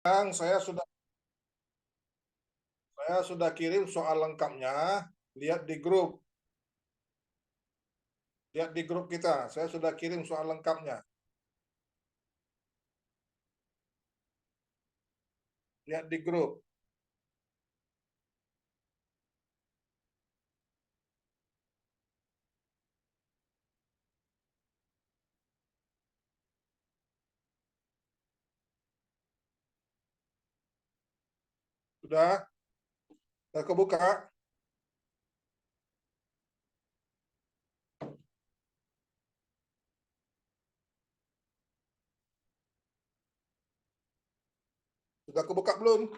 Saya sudah kirim soal lengkapnya. Lihat di grup. Lihat di grup kita. Saya sudah kirim soal lengkapnya. Lihat di grup. Sudah? Sudah kebuka? Sudah kebuka belum?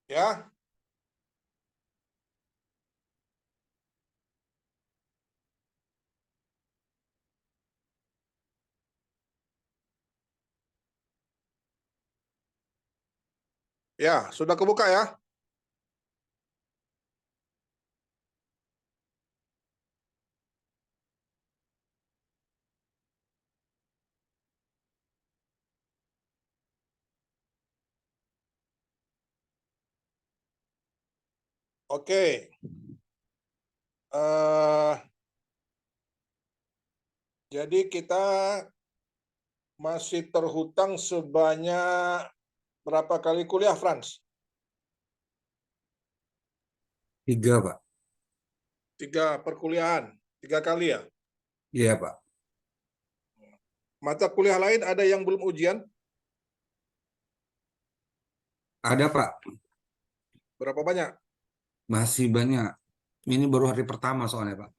Ya? Ya, sudah kebuka ya? Oke. Eh, jadi kita masih terhutang sebanyak berapa kali kuliah, Franz? 3, Pak. 3 perkuliahan. 3 kali ya? Iya, Pak. Mata kuliah lain ada yang belum ujian? Ada, Pak. Berapa banyak? Masih banyak. Ini baru hari pertama soalnya, Pak.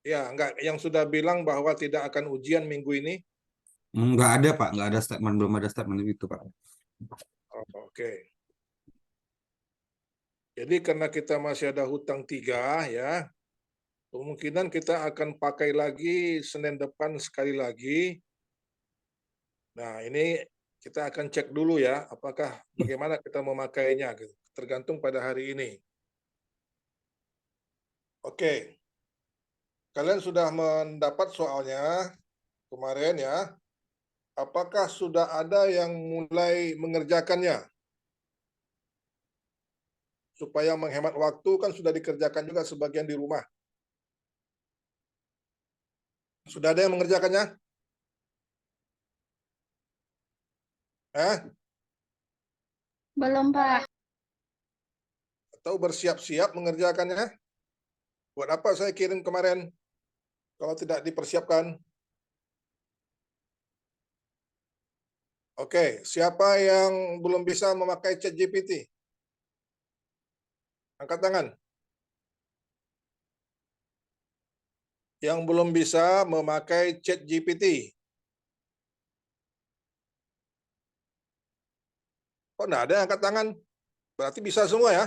Ya, enggak. Yang sudah bilang bahwa tidak akan ujian minggu ini? Nggak ada, Pak. Nggak ada statement. Belum ada statement itu, Pak. Oh, oke. Jadi karena kita masih ada hutang 3 ya, kemungkinan kita akan pakai lagi Senin depan sekali lagi. Nah, ini kita akan cek dulu ya, apakah bagaimana kita memakainya, gitu. Tergantung pada hari ini. Oke, kalian sudah mendapat soalnya kemarin ya. Apakah sudah ada yang mulai mengerjakannya? Supaya menghemat waktu kan sudah dikerjakan juga sebagian di rumah. Sudah ada yang mengerjakannya? Belum, Pak. Atau bersiap-siap mengerjakannya? Buat apa saya kirim kemarin kalau tidak dipersiapkan? Oke, siapa yang belum bisa memakai ChatGPT? Angkat tangan. Yang belum bisa memakai ChatGPT. Kok enggak ada yang angkat tangan? Berarti bisa semua ya?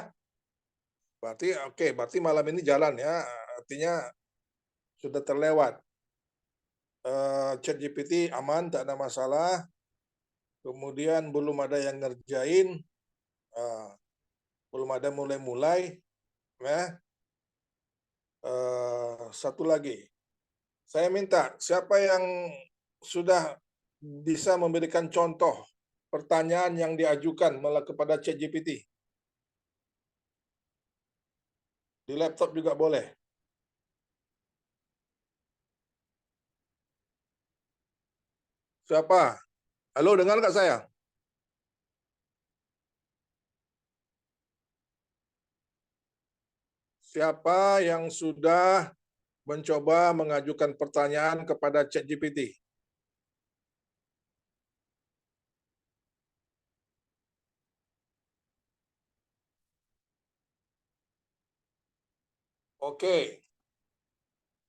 Berarti oke, berarti malam ini jalan ya. Artinya sudah terlewat. ChatGPT aman, tak ada masalah. Kemudian belum ada yang ngerjain, belum ada mulai-mulai. Ya. Satu lagi, saya minta siapa yang sudah bisa memberikan contoh pertanyaan yang diajukan malah kepada ChatGPT. Di laptop juga boleh. Siapa? Halo, dengar nggak saya? Siapa yang sudah mencoba mengajukan pertanyaan kepada ChatGPT? Oke.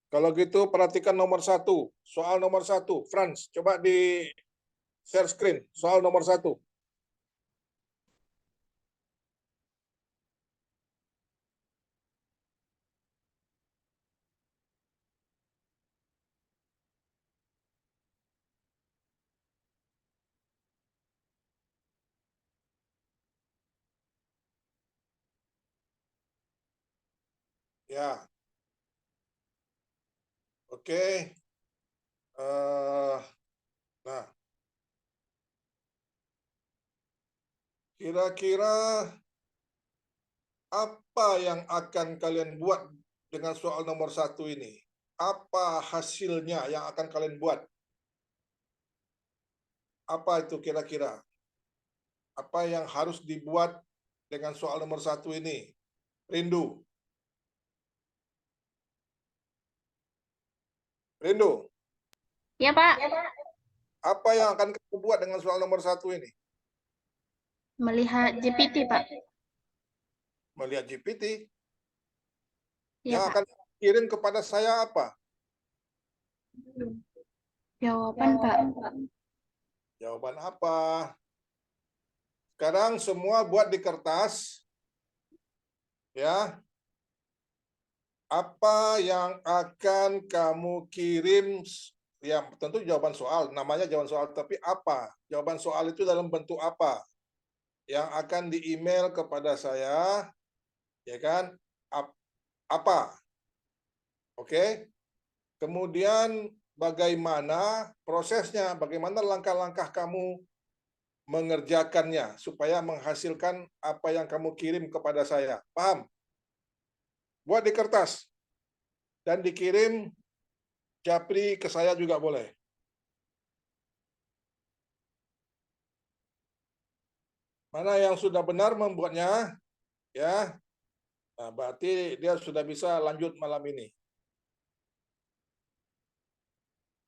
Kalau gitu perhatikan nomor 1. Soal nomor 1. Franz, coba di share screen. Soal nomor 1. Ya, oke. Nah, kira-kira apa yang akan kalian buat dengan soal nomor 1 ini? Apa hasilnya yang akan kalian buat? Apa itu kira-kira? Apa yang harus dibuat dengan soal nomor 1 ini? Rindu. Rindu, Ya, Pak. apa yang akan kamu buat dengan soal nomor 1 ini? Melihat GPT, Pak. Melihat GPT, Ya, yang Pak. akan kirim kepada saya apa? Jawaban, Pak. Jawaban apa? Sekarang semua buat di kertas, ya. Apa yang akan kamu kirim? Ya, tentu jawaban soal, namanya jawaban soal, tapi apa? Jawaban soal itu dalam bentuk apa? Yang akan di-email kepada saya, ya kan? Apa? Oke? Kemudian bagaimana prosesnya? Bagaimana langkah-langkah kamu mengerjakannya supaya menghasilkan apa yang kamu kirim kepada saya? Paham? Buat di kertas dan dikirim japri ke saya juga boleh. Mana yang sudah benar membuatnya, ya, nah, berarti dia sudah bisa lanjut malam ini.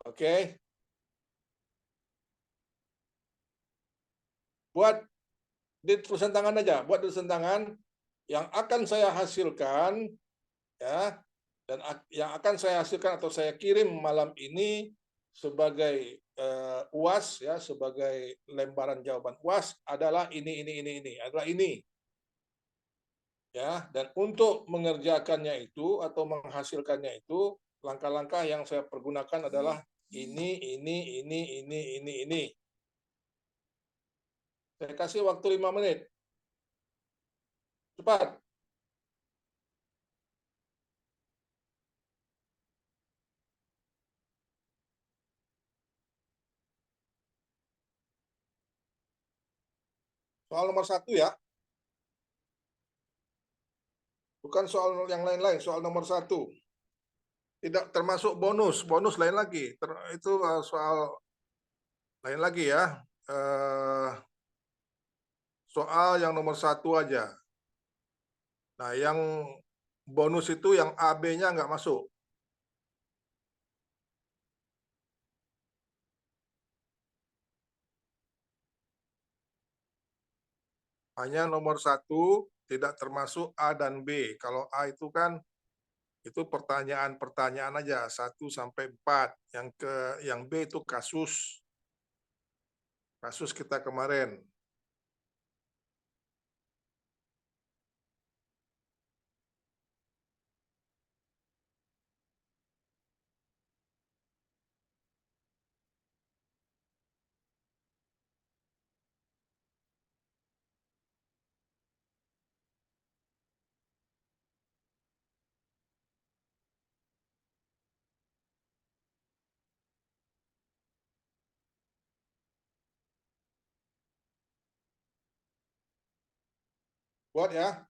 Oke, buat di tulisan tangan aja, buat di tulisan tangan yang akan saya hasilkan, ya, dan yang akan saya hasilkan atau saya kirim malam ini sebagai UAS, ya, sebagai lembaran jawaban UAS adalah ini adalah ini. Ya, dan untuk mengerjakannya itu atau menghasilkannya itu langkah-langkah yang saya pergunakan adalah ini. Saya kasih waktu 5 menit. Cepat. Soal nomor 1 ya. Bukan soal yang lain-lain, soal nomor 1. Tidak termasuk bonus. Bonus lain lagi. Itu soal lain lagi ya. Soal yang nomor 1 aja. Nah, yang bonus itu yang AB-nya nggak masuk. Hanya nomor 1 tidak termasuk A dan B. Kalau A itu kan itu pertanyaan-pertanyaan aja 1 sampai 4. Yang B itu kasus kita kemarin. Buat ya.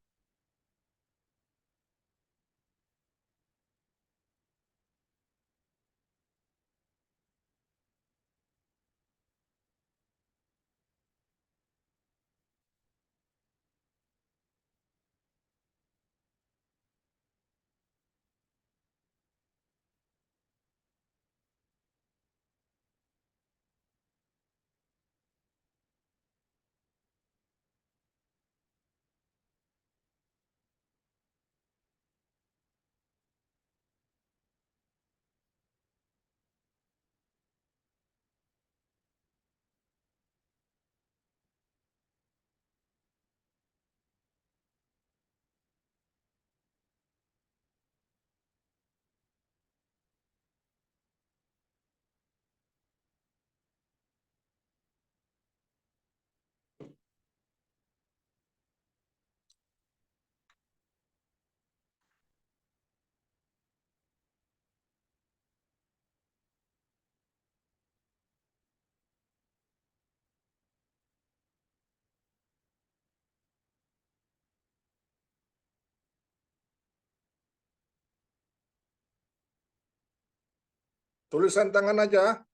Tulisan tangan aja.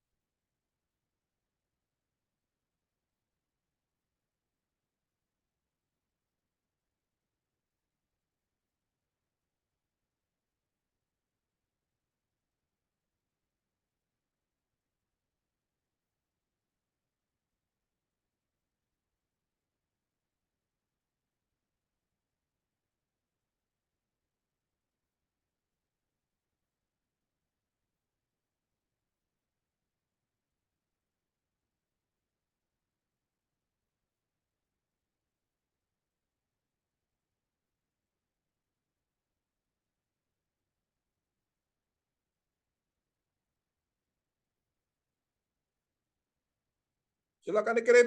Silakan dikirim.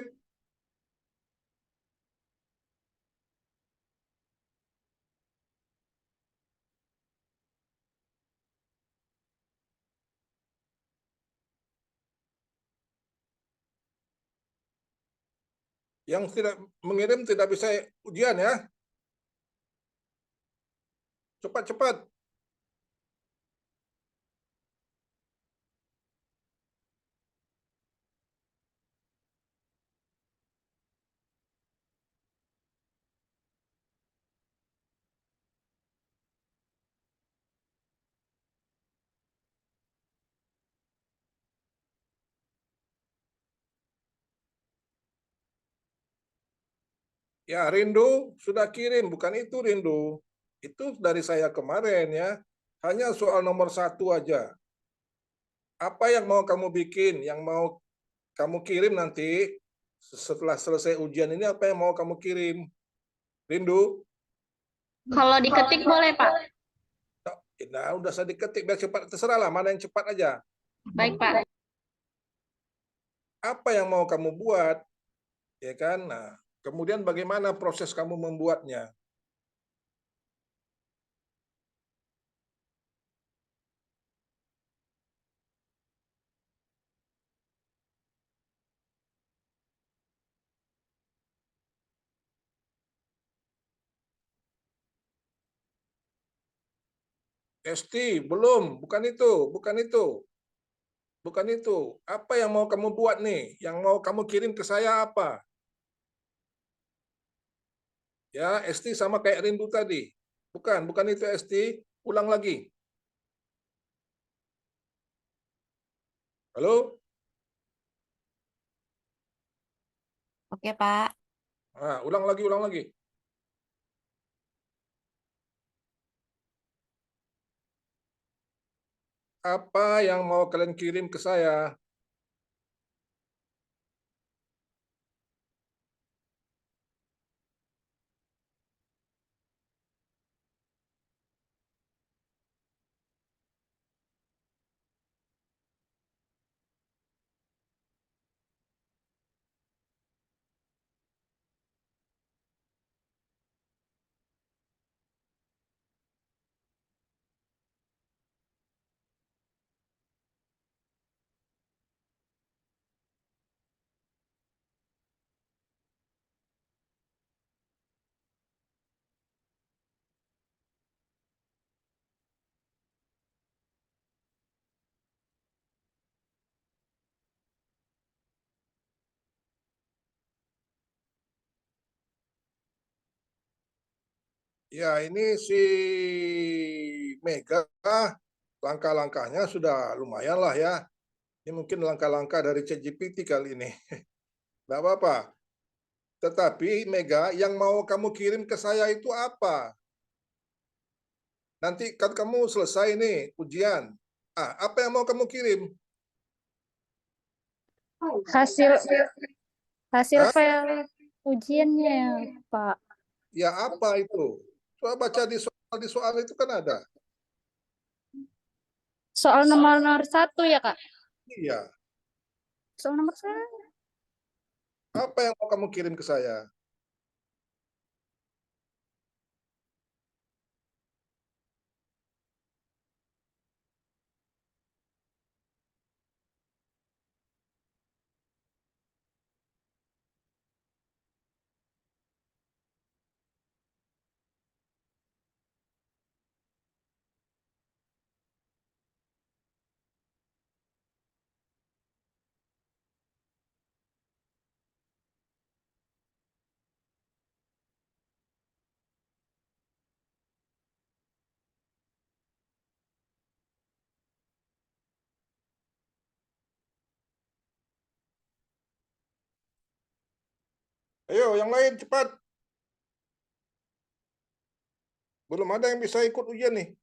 Yang tidak mengirim tidak bisa ujian ya. Cepat-cepat. Ya, Rindu sudah kirim, bukan itu Rindu. Itu dari saya kemarin ya. Hanya soal nomor 1 aja. Apa yang mau kamu bikin, yang mau kamu kirim nanti setelah selesai ujian ini, apa yang mau kamu kirim? Rindu? Kalau diketik boleh, Pak. Nah, udah saya diketik, biar cepat, terserah lah, mana yang cepat aja. Baik, Pak. Apa yang mau kamu buat, ya kan? Nah, kemudian bagaimana proses kamu membuatnya? Esti, belum, bukan itu, bukan itu, bukan itu. Apa yang mau kamu buat nih? Yang mau kamu kirim ke saya apa? Ya, Esti sama kayak Rindu tadi. Bukan, bukan itu Esti. Ulang lagi. Halo? Oke, Pak. Nah, ulang lagi, ulang lagi. Apa yang mau kalian kirim ke saya? Ya, ini si Mega, langkah-langkahnya sudah lumayan lah ya. Ini mungkin langkah-langkah dari ChatGPT kali ini. Tidak apa-apa. Tetapi Mega, yang mau kamu kirim ke saya itu apa? Nanti kan kamu selesai nih ujian. Apa yang mau kamu kirim? Hasil hasil Hah? file ujiannya, Pak. Ya apa itu? Coba baca di soal itu kan ada. Soal nomor 1 ya, Kak? Iya. Soal nomor 1. Apa yang mau kamu kirim ke saya? Ayo, yang lain cepat. Belum ada yang bisa ikut ujian nih.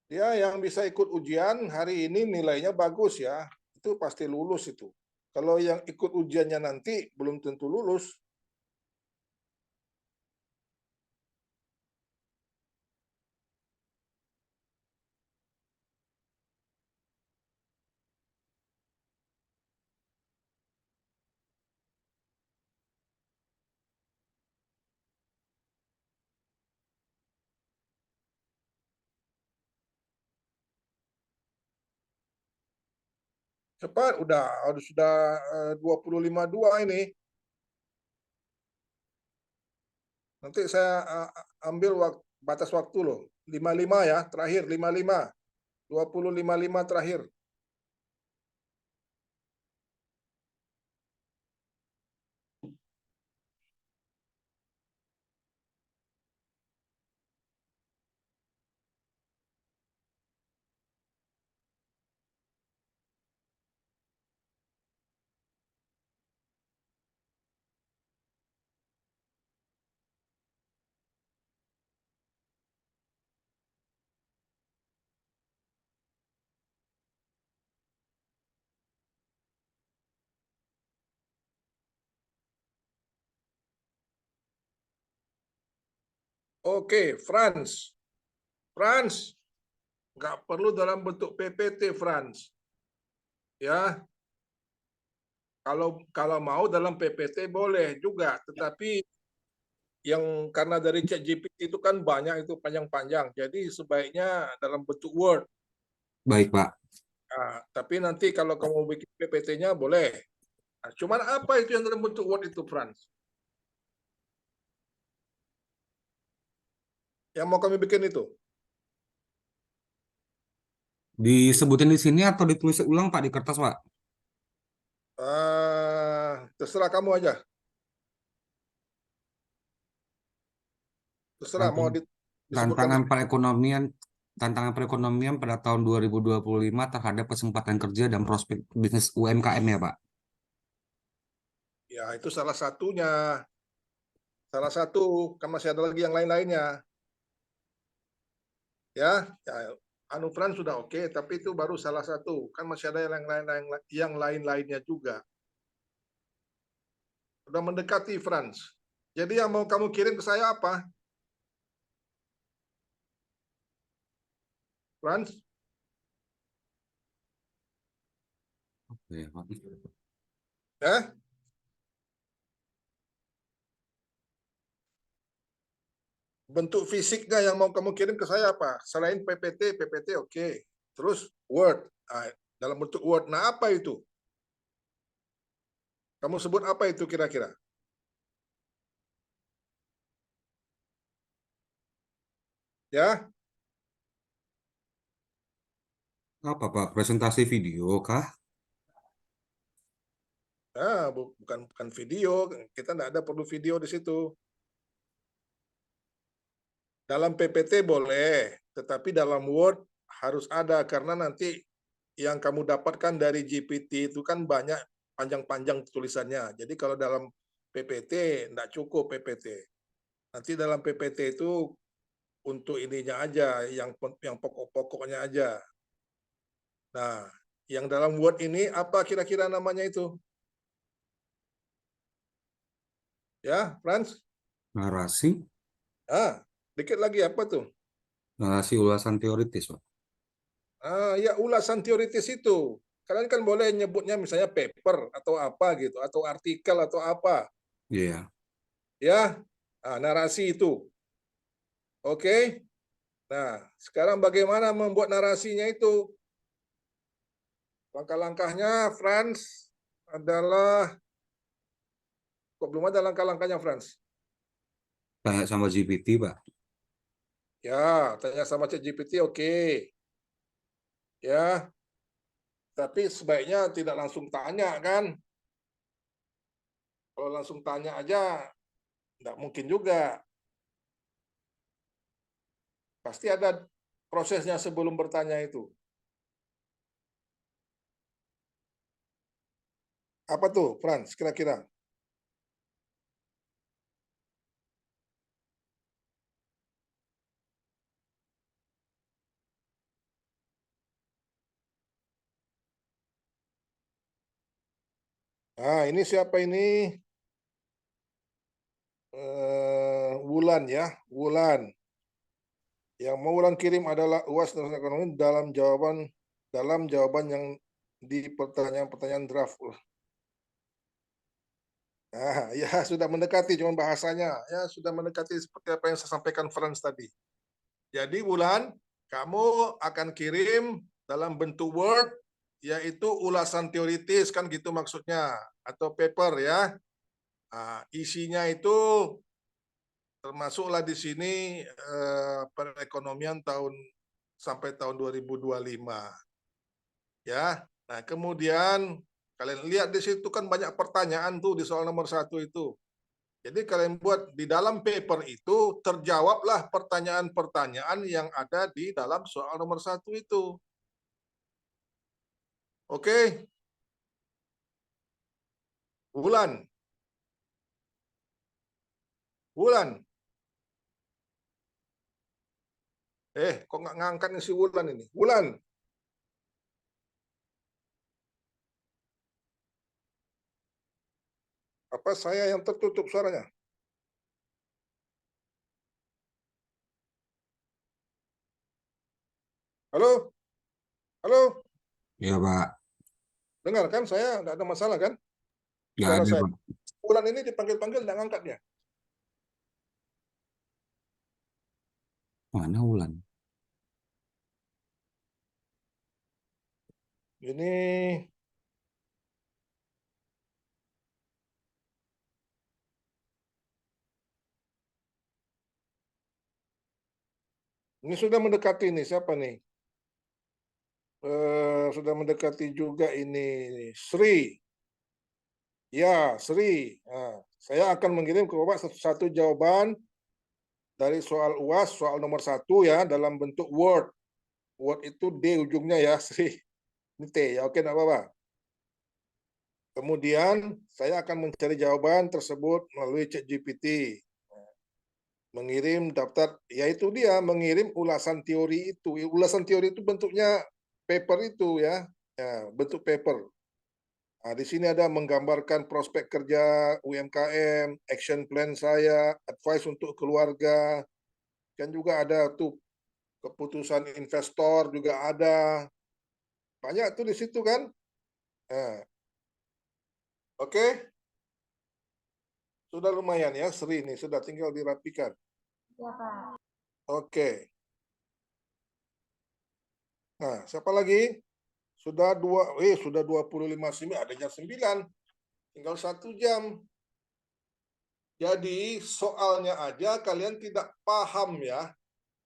Ya, yang bisa ikut ujian hari ini nilainya bagus ya. Itu pasti lulus itu. Kalau yang ikut ujiannya nanti belum tentu lulus. Cepat, udah sudah 25.2 ini. Nanti saya ambil batas waktu loh. 55 ya, terakhir 55. 20.55 terakhir. Oke, Franz. Franz, nggak perlu dalam bentuk PPT, Franz. Ya, kalau mau dalam PPT boleh juga, tetapi yang karena dari ChatGPT itu kan banyak itu panjang-panjang, jadi sebaiknya dalam bentuk Word. Baik, Pak. Nah, tapi nanti kalau kamu bikin PPT-nya boleh. Nah, cuman apa itu yang dalam bentuk Word itu, Franz? Yang mau kami bikin itu? Disebutin di sini atau ditulis ulang, Pak, di kertas, Pak? Terserah kamu aja. Terserah mau disebutkan di Tantangan sini. perekonomian tantangan perekonomian pada tahun 2025 terhadap kesempatan kerja dan prospek bisnis UMKM ya, Pak. Ya, itu salah satunya. Salah satu, kan masih ada lagi yang lain-lainnya. Ya, anu Frans sudah oke, tapi itu baru salah satu. Kan masih ada yang lain-lainnya juga. Sudah mendekati Frans. Jadi yang mau kamu kirim ke saya apa? Frans? Oke, Pak. Ya? Bentuk fisiknya yang mau kamu kirim ke saya apa? Selain PPT oke. Terus Word. Nah, dalam bentuk Word. Nah, apa itu? Kamu sebut apa itu kira-kira? Ya? Apa, Pak? Presentasi video kah? Nah, bukan video. Kita tidak ada perlu video di situ. Dalam PPT boleh, tetapi dalam Word harus ada karena nanti yang kamu dapatkan dari GPT itu kan banyak panjang-panjang tulisannya. Jadi kalau dalam PPT tidak cukup PPT. Nanti dalam PPT itu untuk ininya aja, yang pokok-pokoknya aja. Nah, yang dalam Word ini apa kira-kira namanya itu? Ya, Franz? Narasi, Dikit lagi apa tuh? narasi ulasan teoritis, Pak. Ya ulasan teoritis itu. Kalian kan boleh nyebutnya misalnya paper atau apa gitu, atau artikel atau apa. Iya. Ya, narasi itu. Oke. Nah, sekarang bagaimana membuat narasinya itu? Langkah-langkahnya, Franz, adalah kok belum ada langkah-langkahnya, Franz? Tanya sama GPT, Pak. Ya, tanya sama ChatGPT, oke. Ya, tapi sebaiknya tidak langsung tanya kan? Kalau langsung tanya aja, tidak mungkin juga. Pasti ada prosesnya sebelum bertanya itu. Apa tuh, Frans, kira-kira? Nah, ini siapa ini? Wulan ya, Wulan. Yang mau Wulan kirim adalah UAS dan ekonomi dalam jawaban yang di pertanyaan-pertanyaan draft. Nah, ya sudah mendekati, cuman bahasanya ya sudah mendekati seperti apa yang saya sampaikan Frans tadi. Jadi Wulan, kamu akan kirim dalam bentuk Word, yaitu ulasan teoritis kan gitu maksudnya, atau paper ya. Nah, isinya itu termasuklah di sini perekonomian sampai tahun 2025. Ya. Nah, kemudian kalian lihat di situ kan banyak pertanyaan tuh di soal nomor 1 itu. Jadi kalian buat di dalam paper itu terjawablah pertanyaan-pertanyaan yang ada di dalam soal nomor 1 itu. Oke? Wulan. Wulan. Kok nggak ngangkat nih si Wulan ini? Wulan. Apa saya yang tertutup suaranya? Halo? Halo? Ya, Pak. Dengar kan saya? Nggak ada masalah kan? Nggak Suara ada, saya. Pak. Wulan ini dipanggil-panggil nggak ngangkat dia. Mana Wulan? Ini sudah mendekati nih, siapa nih? Sudah mendekati juga ini Sri. Ya, Sri. Nah, saya akan mengirim ke Bapak satu jawaban dari soal UAS, soal nomor 1 ya, dalam bentuk Word. Word itu D ujungnya ya, Sri. Ini T ya, oke enggak apa-apa. Kemudian saya akan mencari jawaban tersebut melalui ChatGPT. Mengirim daftar, yaitu dia mengirim ulasan teori itu. Ulasan teori itu bentuknya paper itu ya, bentuk paper. Nah, di sini ada menggambarkan prospek kerja UMKM, action plan saya, advice untuk keluarga, dan juga ada tuh keputusan investor juga ada. Banyak tuh di situ kan. Nah, oke. Sudah lumayan ya, Sri ini sudah tinggal dirapikan. Ya, Pak. Oke. Nah, siapa lagi? Sudah 25 adanya 9. Tinggal 1 jam. Jadi soalnya aja kalian tidak paham ya.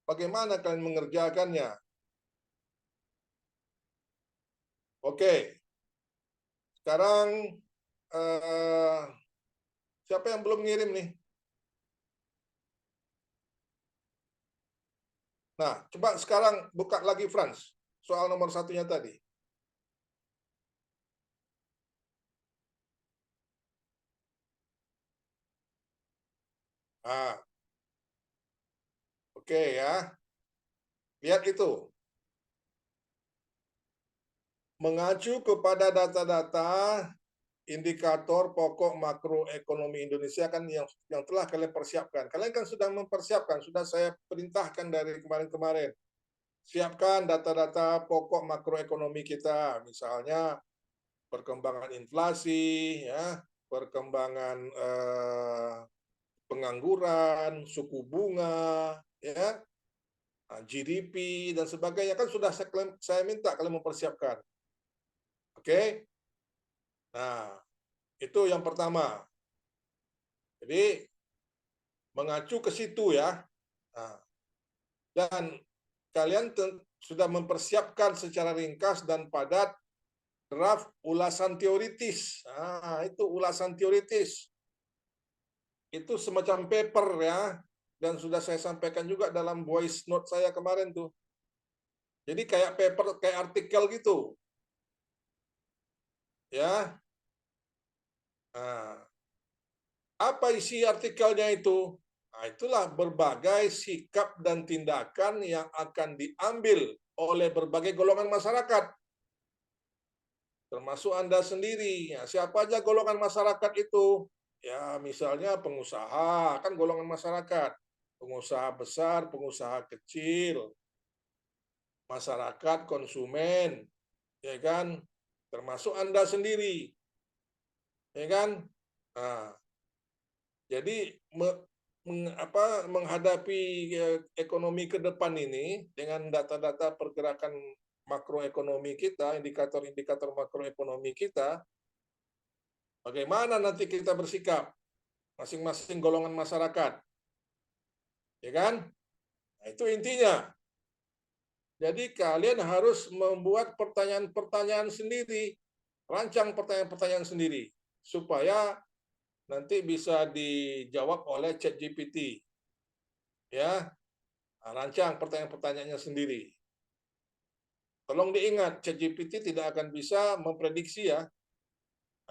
Bagaimana kalian mengerjakannya? Oke. Sekarang siapa yang belum ngirim nih? Nah, coba sekarang buka lagi Frans. Soal nomor 1-nya tadi. Nah, oke ya. Lihat itu. Mengacu kepada data-data indikator pokok makroekonomi Indonesia kan yang telah kalian persiapkan. Kalian kan sudah mempersiapkan, sudah saya perintahkan dari kemarin-kemarin. Siapkan data-data pokok makroekonomi kita, misalnya perkembangan inflasi, ya, perkembangan pengangguran, suku bunga, ya, GDP dan sebagainya kan sudah saya minta kalian mempersiapkan. Oke? Nah, itu yang pertama. Jadi mengacu ke situ ya. Nah, dan kalian sudah mempersiapkan secara ringkas dan padat draft ulasan teoritis. Nah, itu ulasan teoritis. Itu semacam paper ya. Dan sudah saya sampaikan juga dalam voice note saya kemarin tuh. Jadi kayak paper, kayak artikel gitu. Ya. Nah, apa isi artikelnya itu? Nah, itulah berbagai sikap dan tindakan yang akan diambil oleh berbagai golongan masyarakat, termasuk Anda sendiri. Ya, siapa aja golongan masyarakat itu? Ya, misalnya pengusaha, kan golongan masyarakat. Pengusaha besar, pengusaha kecil, masyarakat, konsumen, ya kan? Termasuk Anda sendiri, ya kan? Nah, jadi menghadapi ekonomi ke depan ini dengan data-data pergerakan makroekonomi kita, indikator-indikator makroekonomi kita, bagaimana nanti kita bersikap masing-masing golongan masyarakat, ya kan? Nah, itu intinya. Jadi kalian harus membuat pertanyaan-pertanyaan sendiri, rancang pertanyaan-pertanyaan sendiri, supaya nanti bisa dijawab oleh ChatGPT. Ya, rancang pertanyaan-pertanyaannya sendiri. Tolong diingat, ChatGPT tidak akan bisa memprediksi ya.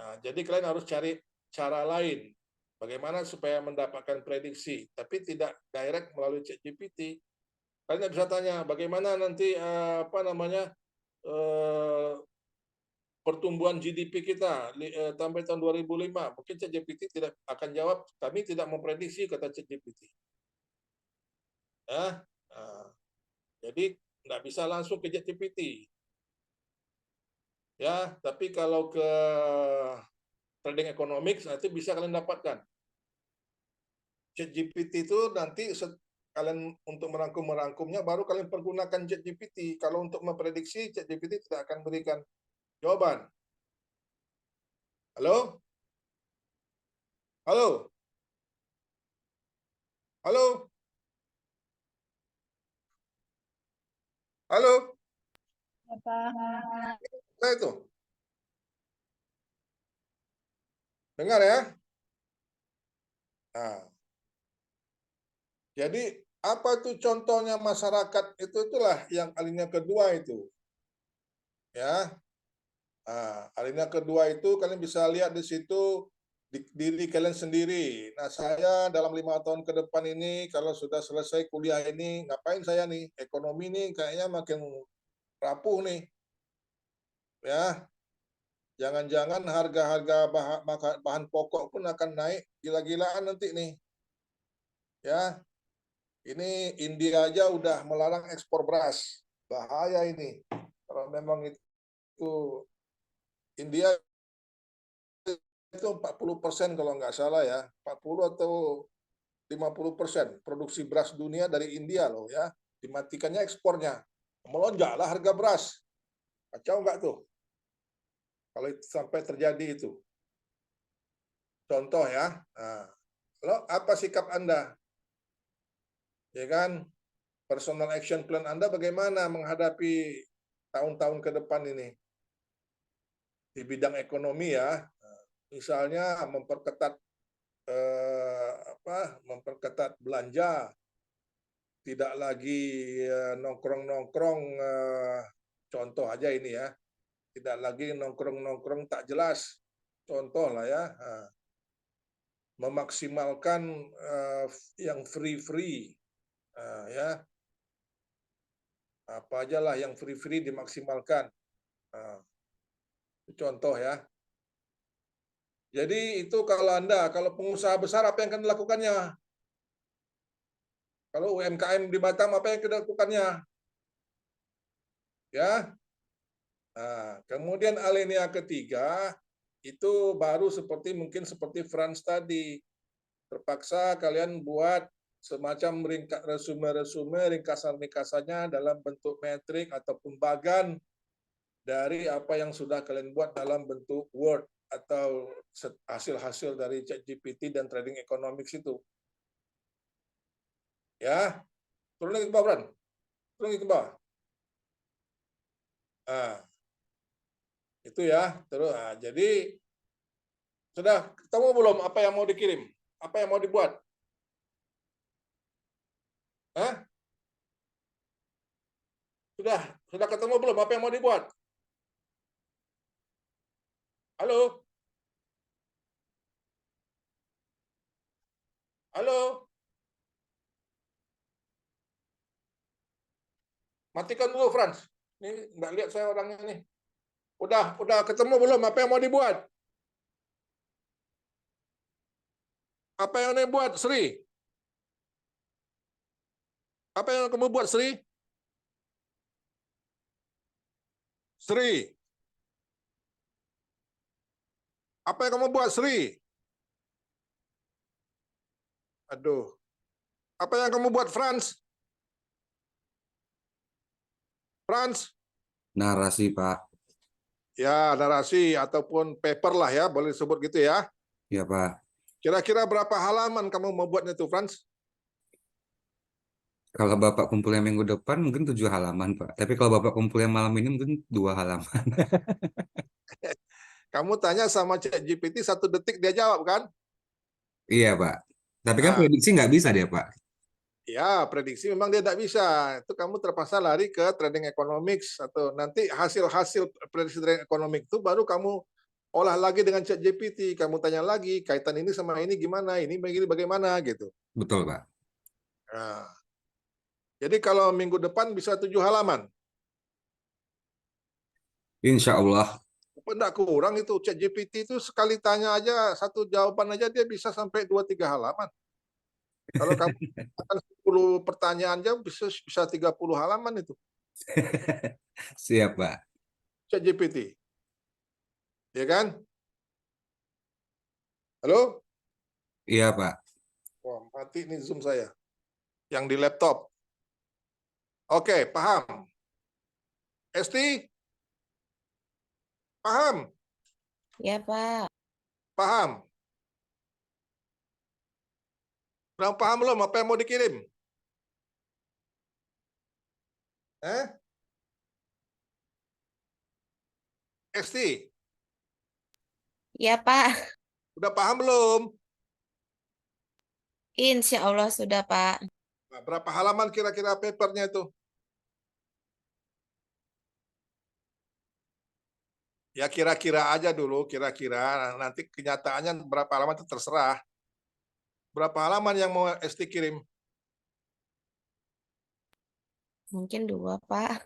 Nah, jadi kalian harus cari cara lain. Bagaimana supaya mendapatkan prediksi, tapi tidak direct melalui ChatGPT. Kalian bisa tanya, bagaimana nanti pertumbuhan GDP kita sampai tahun 2005. Mungkin ChatGPT tidak akan jawab, kami tidak memprediksi, kata ChatGPT. Ya, nah, jadi nggak bisa langsung ke ChatGPT. Ya, tapi kalau ke trading economics nanti bisa kalian dapatkan. ChatGPT itu nanti kalian untuk merangkumnya baru kalian pergunakan ChatGPT. Kalau untuk memprediksi, ChatGPT tidak akan berikan jawaban. Halo? Halo? Halo? Halo? Apa? Nah itu. Dengar ya? Nah, jadi apa tuh contohnya masyarakat itulah yang alinea kedua itu. Ya. Nah, alinea kedua itu kalian bisa lihat di situ diri kalian sendiri. Nah, saya dalam 5 tahun ke depan ini, kalau sudah selesai kuliah ini, ngapain saya nih? Ekonomi nih kayaknya makin rapuh nih. Ya, jangan-jangan harga-harga bahan pokok pun akan naik gila-gilaan nanti nih. Ya, ini India aja udah melarang ekspor beras. Bahaya ini. Kalau memang itu India itu 40% kalau nggak salah ya, 40 atau 50% produksi beras dunia dari India loh ya, dimatikannya ekspornya, melonjaklah harga beras, kacau nggak tuh kalau itu sampai terjadi itu, contoh ya. Nah, lo apa sikap Anda, ya kan, personal action plan Anda bagaimana menghadapi tahun-tahun ke depan ini di bidang ekonomi ya, misalnya memperketat belanja, tidak lagi nongkrong-nongkrong, contoh aja ini ya, tidak lagi nongkrong-nongkrong tak jelas, contoh lah ya, memaksimalkan yang free-free, ya, apa aja lah yang free-free dimaksimalkan, contoh ya. Jadi itu kalau pengusaha besar apa yang akan dilakukannya? Kalau UMKM di Batam apa yang akan dilakukannya? Ya. Nah, kemudian alinea ketiga itu baru mungkin seperti Frans tadi. Terpaksa kalian buat semacam resume-resume, ringkasan-ringkasannya dalam bentuk metrik ataupun bagan dari apa yang sudah kalian buat dalam bentuk Word atau hasil-hasil dari ChatGPT dan trading economics itu. Ya, turun lagi ke bawah, Bran. Turun lagi ke bawah. Nah, itu ya. Terus, jadi sudah ketemu belum apa yang mau dikirim? Apa yang mau dibuat? Hah? Sudah ketemu belum apa yang mau dibuat? Halo? Halo? Matikan dulu, Franz. Ini nggak lihat saya orangnya nih. Udah ketemu belum? Apa yang mau dibuat? Apa yang mau dibuat, Sri? Apa yang kamu buat, Sri? Sri. Apa yang kamu buat, Sri? Aduh. Apa yang kamu buat, Franz? Franz? Narasi, Pak. Ya, narasi ataupun paper lah ya, boleh disebut gitu ya. Ya, Pak. Kira-kira berapa halaman kamu mau buatnya itu, Franz? Kalau Bapak kumpulnya minggu depan mungkin 7 halaman, Pak. Tapi kalau Bapak kumpulnya malam ini mungkin 2 halaman. Kamu tanya sama ChatGPT 1 detik dia jawab kan? Iya, Pak. Tapi kan Nah, prediksi nggak bisa dia, Pak. ya, prediksi memang dia tidak bisa. Itu kamu terpaksa lari ke trading economics atau nanti hasil-hasil prediksi trading economics itu baru kamu olah lagi dengan ChatGPT. Kamu tanya lagi kaitan ini sama ini gimana, ini begini bagaimana gitu. Betul, Pak. Nah, jadi kalau minggu depan bisa 7 halaman. Insya Allah. Tidak kurang itu ChatGPT itu sekali tanya aja satu jawaban aja dia bisa sampai 2-3 halaman. Kalau kamu akan 10 pertanyaan aja bisa 30 halaman itu Siap, Pak. ChatGPT. Ya kan? Halo? Iya, Pak. Wah, mati nih Zoom saya. Yang di laptop. Oke, paham. Esti? Paham? Ya, Pak. Paham? Udah paham belum apa yang mau dikirim? Esti? Ya, Pak. Udah paham belum? Insya Allah sudah, Pak. Nah, berapa halaman kira-kira papernya itu? Ya kira-kira aja dulu, kira-kira. Nanti kenyataannya berapa halaman itu terserah. Berapa halaman yang mau Esti kirim? Mungkin 2, Pak.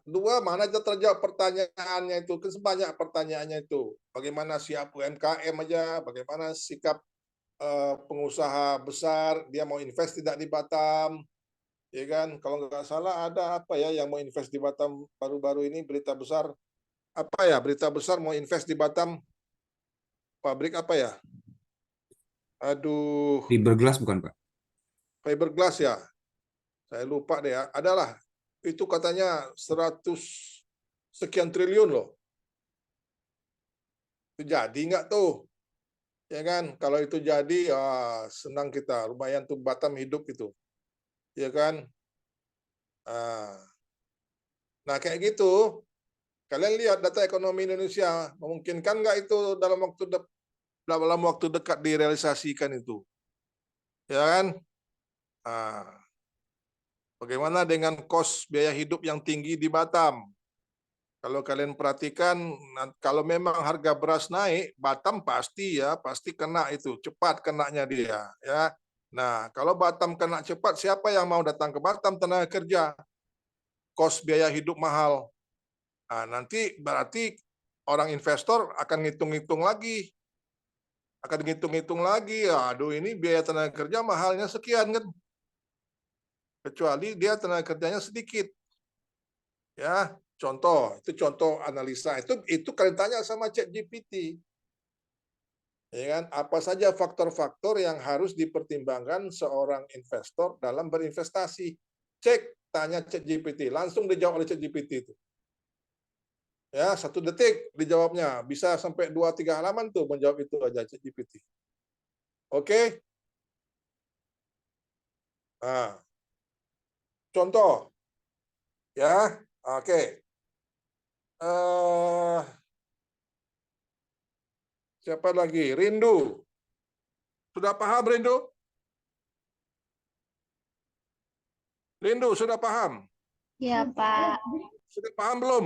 Dua mana aja terjawab pertanyaannya itu, kan sebanyak pertanyaannya itu. Bagaimana siap UMKM aja, bagaimana sikap pengusaha besar, dia mau invest tidak di Batam, ya kan? Kalau nggak salah ada apa ya yang mau invest di Batam baru-baru ini berita besar, apa ya berita besar mau invest di Batam, pabrik apa ya? Aduh, Fiberglass bukan, Pak? fiberglass ya, saya lupa deh ya. Adalah itu katanya 100 sekian triliun loh. Itu jadi nggak tuh? Ya kan? Kalau itu jadi, senang kita. Lumayan tuh Batam hidup itu. Ya kan? Nah, kayak gitu. Kalian lihat data ekonomi Indonesia, memungkinkan nggak itu dalam waktu dekat direalisasikan itu? Ya kan? Nah, bagaimana dengan kos biaya hidup yang tinggi di Batam? Kalau kalian perhatikan, kalau memang harga beras naik, Batam pasti kena itu, cepat kenanya dia, ya. Nah, kalau Batam kena cepat, siapa yang mau datang ke Batam tenaga kerja? Kos biaya hidup mahal. Nah, nanti berarti orang investor akan ngitung-ngitung lagi, aduh ini biaya tenaga kerja mahalnya sekian kan, kecuali dia tenaga kerjanya sedikit, ya. Itu contoh analisa. Itu kalian tanya sama ChatGPT. Ya kan? Apa saja faktor-faktor yang harus dipertimbangkan seorang investor dalam berinvestasi? Cek, tanya ChatGPT, langsung dijawab oleh ChatGPT itu. Ya, 1 detik dijawabnya. Bisa sampai 2-3 halaman tuh menjawab itu aja ChatGPT. Oke? Nah, contoh. Ya, oke. Siapa lagi? Rindu. Sudah paham, Rindu? Rindu, sudah paham? Ya, Pak. Sudah paham belum?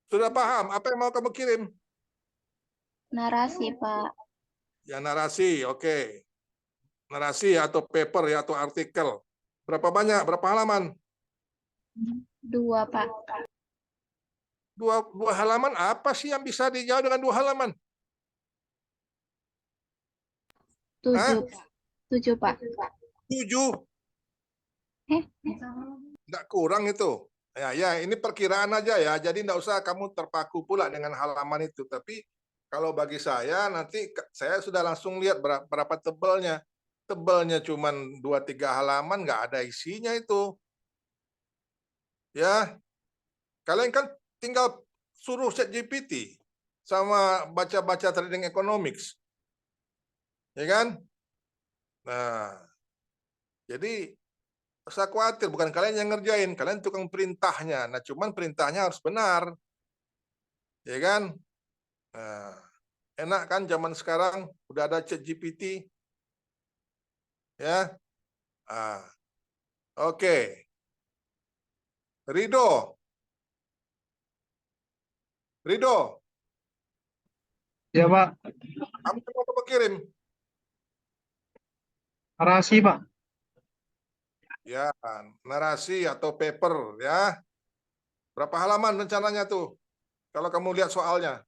Sudah paham? Apa yang mau kamu kirim? Narasi, Pak. Ya narasi, oke. Narasi atau paper ya atau artikel. Berapa banyak? Berapa halaman? 2, Pak. Dua halaman apa sih yang bisa dijawab dengan 2 halaman? 7. 7, Pak. 7. Eh, Nggak kurang itu. Ya, ini perkiraan aja ya. Jadi nggak usah kamu terpaku pula dengan halaman itu. Tapi kalau bagi saya nanti saya sudah langsung lihat berapa tebalnya. Tebalnya cuma 2-3 halaman, nggak ada isinya itu. Ya, kalian kan tinggal suruh ChatGPT sama baca-baca trading economics. Ya kan? Nah, jadi usah khawatir, bukan kalian yang ngerjain, kalian tukang perintahnya. Nah, cuman perintahnya harus benar. Ya kan? Nah, enak kan zaman sekarang udah ada ChatGPT. Ya. Ah, oke. Rido. Rido, Ya Pak, kamu mau kirim? narasi Pak. Ya, narasi atau paper ya. Berapa halaman rencananya tuh? Kalau kamu lihat soalnya.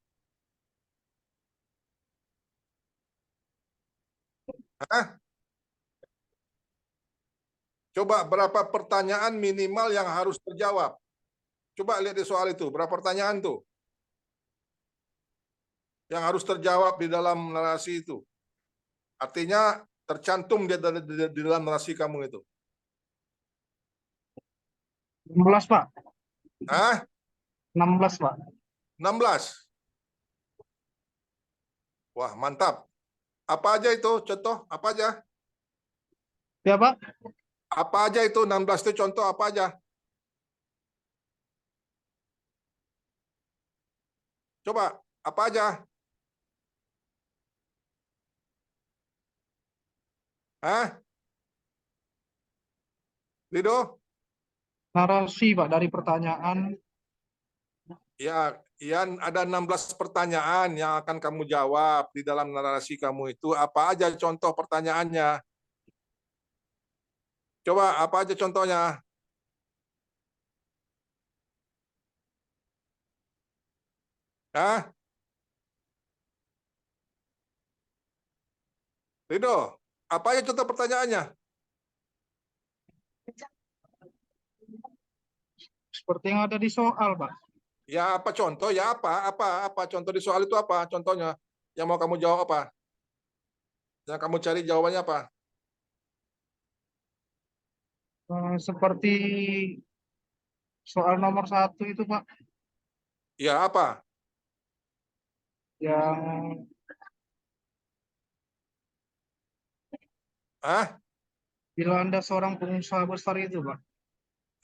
Hah? Coba berapa pertanyaan minimal yang harus terjawab? Coba lihat di soal itu, berapa pertanyaan tuh yang harus terjawab di dalam narasi itu? Artinya tercantum di dalam narasi kamu itu. 16 Pak. Hah? 16 Pak. 16. Wah, mantap. Apa aja itu contoh? Apa aja? Ya Pak, Apa aja itu 16 itu contoh apa aja? Coba, apa aja? Hah? Lido? narasi Pak dari pertanyaan. Ya, Ian, ada 16 pertanyaan yang akan kamu jawab di dalam narasi kamu itu. Apa aja contoh pertanyaannya? Coba, apa aja contohnya? Hah? Rido, apa aja contoh pertanyaannya? Seperti yang ada di soal Pak. Ya, apa contoh? Ya, apa contoh di soal itu apa? Contohnya yang mau kamu jawab apa? Yang kamu cari jawabannya apa? Seperti soal nomor 1 itu Pak. Ya, apa? Yang Hah? bila Anda seorang pengusaha besar itu Pak.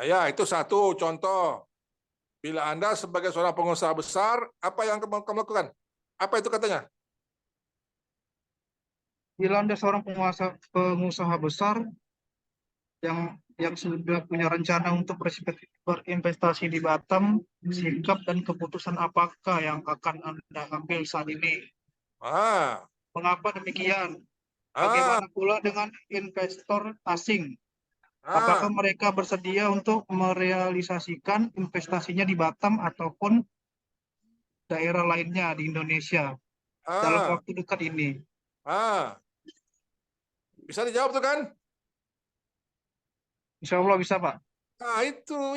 Ya, itu satu contoh. Bila Anda sebagai seorang pengusaha besar, apa yang kamu lakukan? Apa itu katanya? Bila Anda seorang pengusaha besar yang sudah punya rencana untuk berinvestasi di Batam, sikap dan keputusan apakah yang akan Anda ambil saat ini? Ah, Mengapa demikian? ah, Bagaimana pula dengan investor asing? Apakah ah, mereka bersedia untuk merealisasikan investasinya di Batam ataupun daerah lainnya di Indonesia dalam ah, waktu dekat ini? ah. Bisa dijawab tuh kan? Insya Allah bisa, Pak. Nah,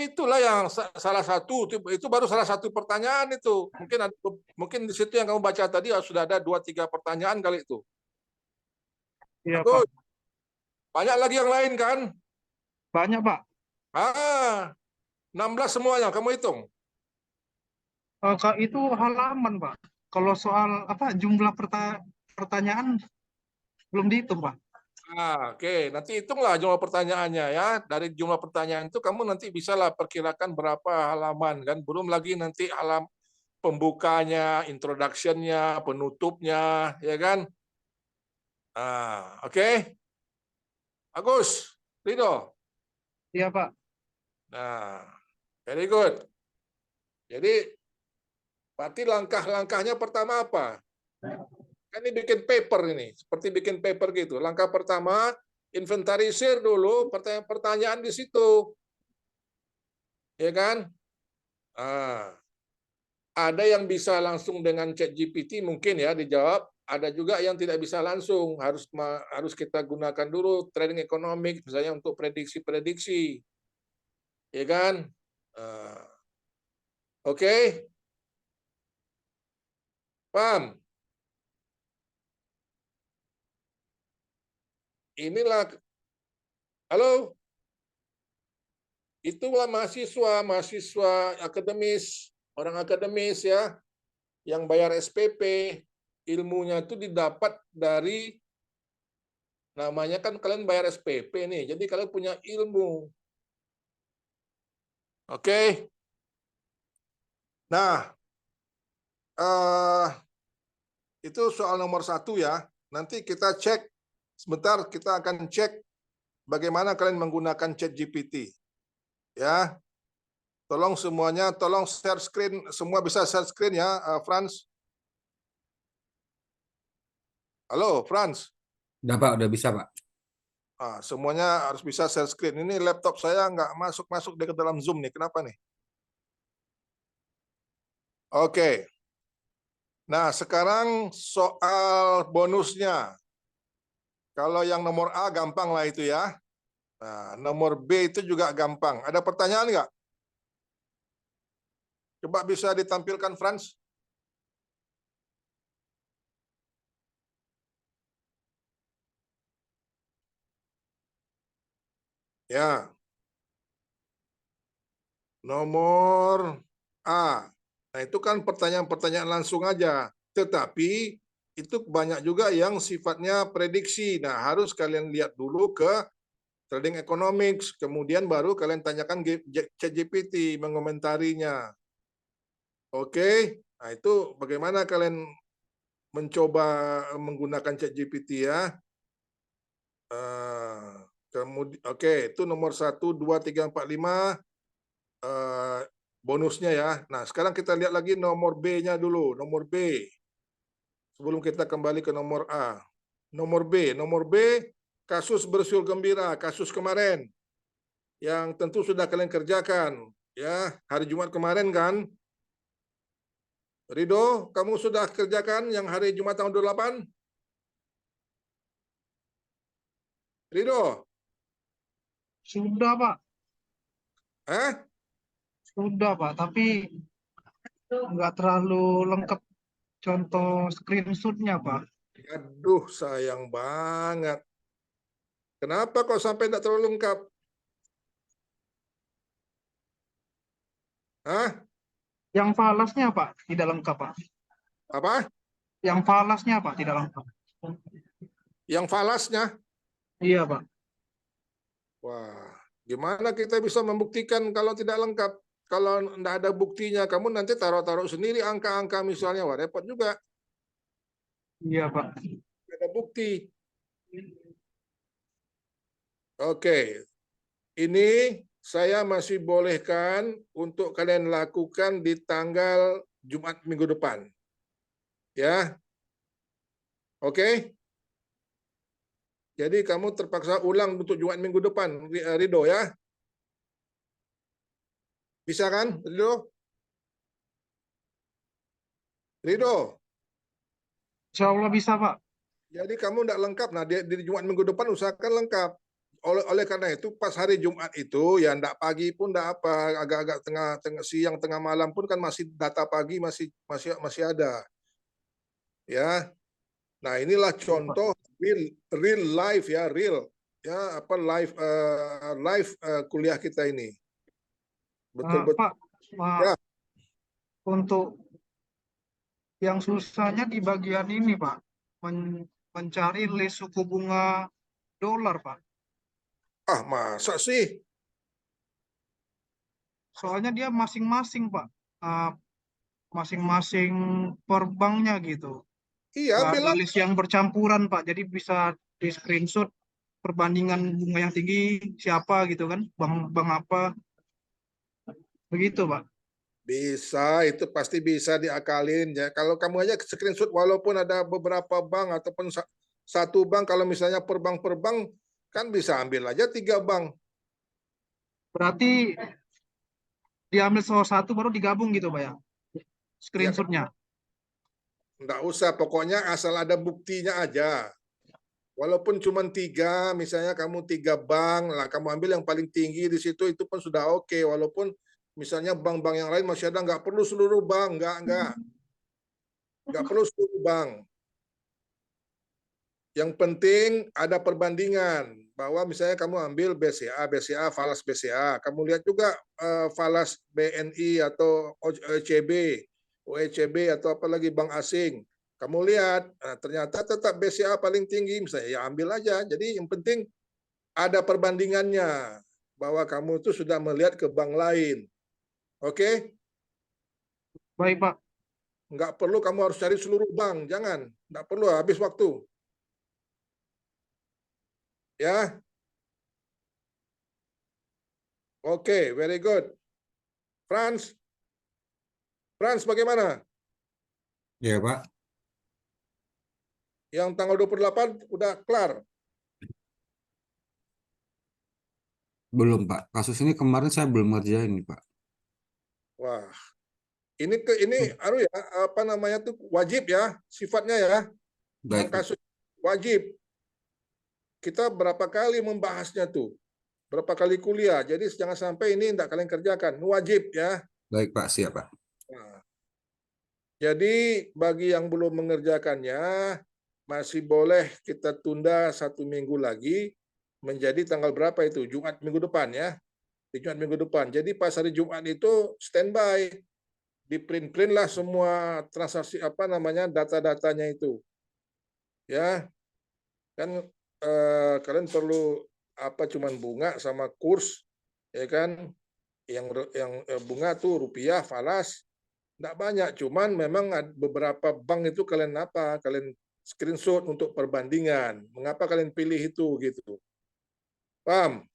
itulah yang salah satu itu baru salah satu pertanyaan itu. Mungkin di situ yang kamu baca tadi sudah ada 2-3 pertanyaan kali itu. Iya, Pak. Bagus. Banyak lagi yang lain kan? Banyak, Pak. 16 semuanya kamu hitung. Kak, itu halaman, Pak. Kalau soal jumlah pertanyaan belum dihitung, Pak. Oke. Nanti hitunglah jumlah pertanyaannya ya. Dari jumlah pertanyaan itu kamu nanti bisalah perkirakan berapa halaman kan. Belum lagi nanti pembukanya, introduction-nya, penutupnya, ya kan? Oke. Bagus, Rido. Iya, Pak. Nah, very good. Jadi, berarti langkah-langkahnya pertama apa? Ini bikin paper ini, seperti bikin paper gitu. Langkah pertama, inventarisir dulu pertanyaan-pertanyaan di situ. Ya kan? Ada yang bisa langsung dengan ChatGPT mungkin ya dijawab, ada juga yang tidak bisa langsung, harus kita gunakan dulu trading economics misalnya untuk prediksi-prediksi. Ya kan? Oke. Paham? Inilah, halo? Itulah mahasiswa akademis, orang akademis ya, yang bayar SPP, ilmunya itu didapat dari, namanya kan kalian bayar SPP nih, jadi kalian punya ilmu. Oke. Nah, itu soal nomor 1 ya. Nanti kita cek, sebentar kita akan cek bagaimana kalian menggunakan ChatGPT. Ya, tolong semuanya, tolong share screen, semua bisa share screen ya, Franz. Halo, Franz. Udah Pak, udah bisa Pak. Semuanya harus bisa share screen. Ini laptop saya nggak masuk ke dalam Zoom nih, kenapa nih? Oke. Nah, sekarang soal bonusnya. Kalau yang nomor A gampang lah itu ya. Nah, nomor B itu juga gampang. Ada pertanyaan nggak? Coba bisa ditampilkan, Franz. Ya. Nomor A. Nah, itu kan pertanyaan-pertanyaan langsung aja. Tetapi itu banyak juga yang sifatnya prediksi. Nah, harus kalian lihat dulu ke trading economics, kemudian baru kalian tanyakan ChatGPT mengomentarinya. Oke, nah itu bagaimana kalian mencoba menggunakan ChatGPT ya. Kemudian, oke, itu nomor 1, 2, 3, 4, 5 bonusnya ya. Nah, sekarang kita lihat lagi nomor B-nya dulu, nomor B. Sebelum kita kembali ke nomor A. Nomor B, kasus bersiul gembira, kasus kemarin yang tentu sudah kalian kerjakan ya hari Jumat kemarin kan. Rido, kamu sudah kerjakan yang hari Jumat tanggal 28? Rido? Sudah, Pak. Hah? Sudah, Pak. Tapi nggak terlalu lengkap contoh screenshot-nya, Pak. Aduh, sayang banget. Kenapa kok sampai tidak terlalu lengkap? Hah? Yang falasnya, Pak, tidak lengkap, Pak. Apa? Yang falasnya, Pak, tidak lengkap. Yang falasnya? Iya, Pak. Wah, gimana kita bisa membuktikan kalau tidak lengkap? Kalau tidak ada buktinya, kamu nanti taruh-taruh sendiri angka-angka misalnya, wah repot juga. Iya, Pak. Tidak ada bukti. Oke, ini saya masih bolehkan untuk kalian lakukan di tanggal Jumat minggu depan. Ya. Oke. Jadi kamu terpaksa ulang untuk Jumat minggu depan, Rido ya. Bisa kan, Rido? Rido. Insya Allah bisa, Pak. Jadi kamu tidak lengkap. Nah, di Jumat minggu depan usahakan lengkap. Oleh karena itu pas hari Jumat itu ya ndak pagi pun ndak apa, agak-agak tengah siang tengah malam pun kan masih data pagi masih ada. Ya. Nah, inilah contoh real life ya, real ya apa live kuliah kita ini. Betul-betul. Pak, Ya. untuk yang susahnya di bagian ini, Pak. Mencari list suku bunga dolar, Pak. Masa sih? Soalnya dia masing-masing, Pak. Masing-masing per banknya gitu. Iya, Nggak ada bilang. list yang bercampuran, Pak. Jadi bisa di screenshot perbandingan bunga yang tinggi siapa gitu kan, bank apa. Begitu, Pak. Bisa, itu pasti bisa diakalin ya. Kalau kamu aja screenshot walaupun ada beberapa bank ataupun satu bank, kalau misalnya per bank kan bisa ambil aja 3 bank. Berarti diambil salah satu baru digabung gitu, Pak ya? Screenshotnya. Nggak usah, pokoknya asal ada buktinya aja. Walaupun cuma 3, misalnya kamu 3 bank, lah kamu ambil yang paling tinggi di situ, itu pun sudah oke. Walaupun misalnya bank-bank yang lain masih ada, nggak perlu seluruh bank, nggak perlu seluruh bank. Yang penting ada perbandingan, bahwa misalnya kamu ambil BCA, falas BCA, kamu lihat juga falas BNI atau OECB atau apalagi bank asing. Kamu lihat, ternyata tetap BCA paling tinggi, misalnya ya ambil aja. Jadi yang penting ada perbandingannya, bahwa kamu itu sudah melihat ke bank lain. Oke? Baik, Pak. Nggak perlu kamu harus cari seluruh bank, jangan. Nggak perlu, habis waktu. Ya, oke, very good. Franz bagaimana? Ya, Pak. Yang tanggal 28 udah kelar? Belum, Pak. Kasus ini kemarin saya belum ngerjain nih, Pak. Wah, ini ya, apa namanya tuh, wajib ya, sifatnya ya. Yang Baik, Pak. kasus wajib. Kita berapa kali membahasnya tuh? Berapa kali kuliah. Jadi jangan sampai ini tidak kalian kerjakan. Wajib ya. Baik, Pak. Siap, Pak. Nah, jadi bagi yang belum mengerjakannya, masih boleh kita tunda 1 minggu lagi menjadi tanggal berapa itu? Jumat minggu depan ya. Di Jumat minggu depan. Jadi pas hari Jumat itu standby, di print lah semua transaksi apa namanya data-datanya itu. Ya, kan kalian perlu apa cuman bunga sama kurs, ya kan? Yang bunga tuh rupiah, falas, nggak banyak. Cuman memang beberapa bank itu kalian screenshot untuk perbandingan. Mengapa kalian pilih itu gitu? Paham?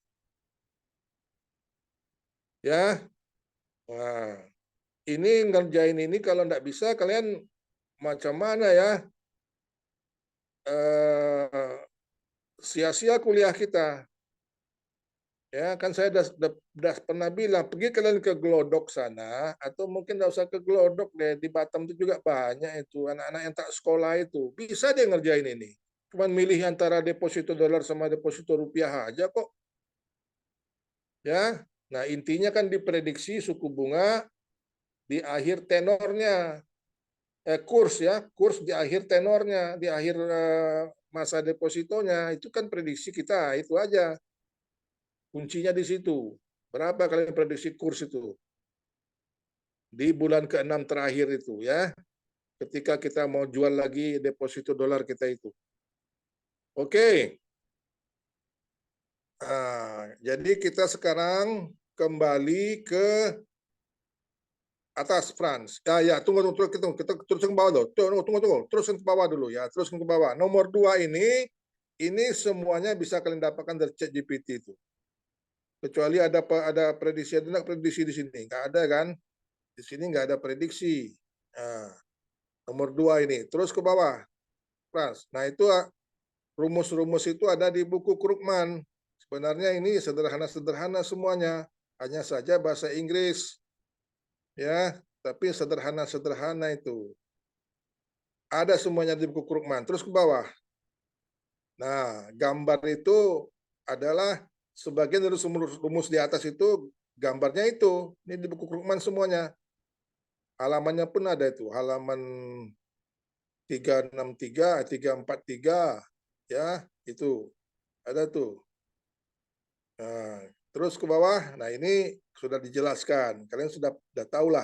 Ya. Nah, ini ngerjain ini kalau nggak bisa kalian macam mana ya? Sia-sia kuliah kita. Ya, kan saya udah pernah bilang, pergi kalian ke Glodok sana, atau mungkin nggak usah ke Glodok deh, di Batam itu juga banyak itu, anak-anak yang tak sekolah itu. Bisa dia ngerjain ini. Cuman milih antara deposito dolar sama deposito rupiah aja kok. Ya, nah intinya kan diprediksi suku bunga di akhir tenornya. Kurs ya, kurs di akhir tenornya, di akhir masa depositonya, itu kan prediksi kita, itu aja. Kuncinya di situ. Berapa kalian prediksi kurs itu? Di bulan ke-6 terakhir itu ya. Ketika kita mau jual lagi deposito dolar kita itu. Oke. Nah, jadi kita sekarang kembali ke atas, Franz. Ya, tunggu, kita teruskan ke bawah dulu. Tunggu, teruskan ke bawah dulu ya, teruskan ke bawah. Nomor 2 ini semuanya bisa kalian dapatkan dari ChatGPT itu. Kecuali ada prediksi, ada prediksi di sini, nggak ada kan? Di sini nggak ada prediksi. Nah, nomor 2 ini, terus ke bawah, Franz. Nah itu rumus-rumus itu ada di buku Krugman. Sebenarnya ini sederhana-sederhana semuanya, hanya saja bahasa Inggris. Ya, tapi sederhana-sederhana itu. Ada semuanya di buku Krugman. Terus ke bawah. Nah, gambar itu adalah sebagian dari rumus di atas itu, gambarnya itu. Ini di buku Krugman semuanya. Halamannya pun ada itu, halaman 363, 343, ya, itu. Ada tuh. Nah, terus ke bawah, nah ini sudah dijelaskan. Kalian sudah tahu lah.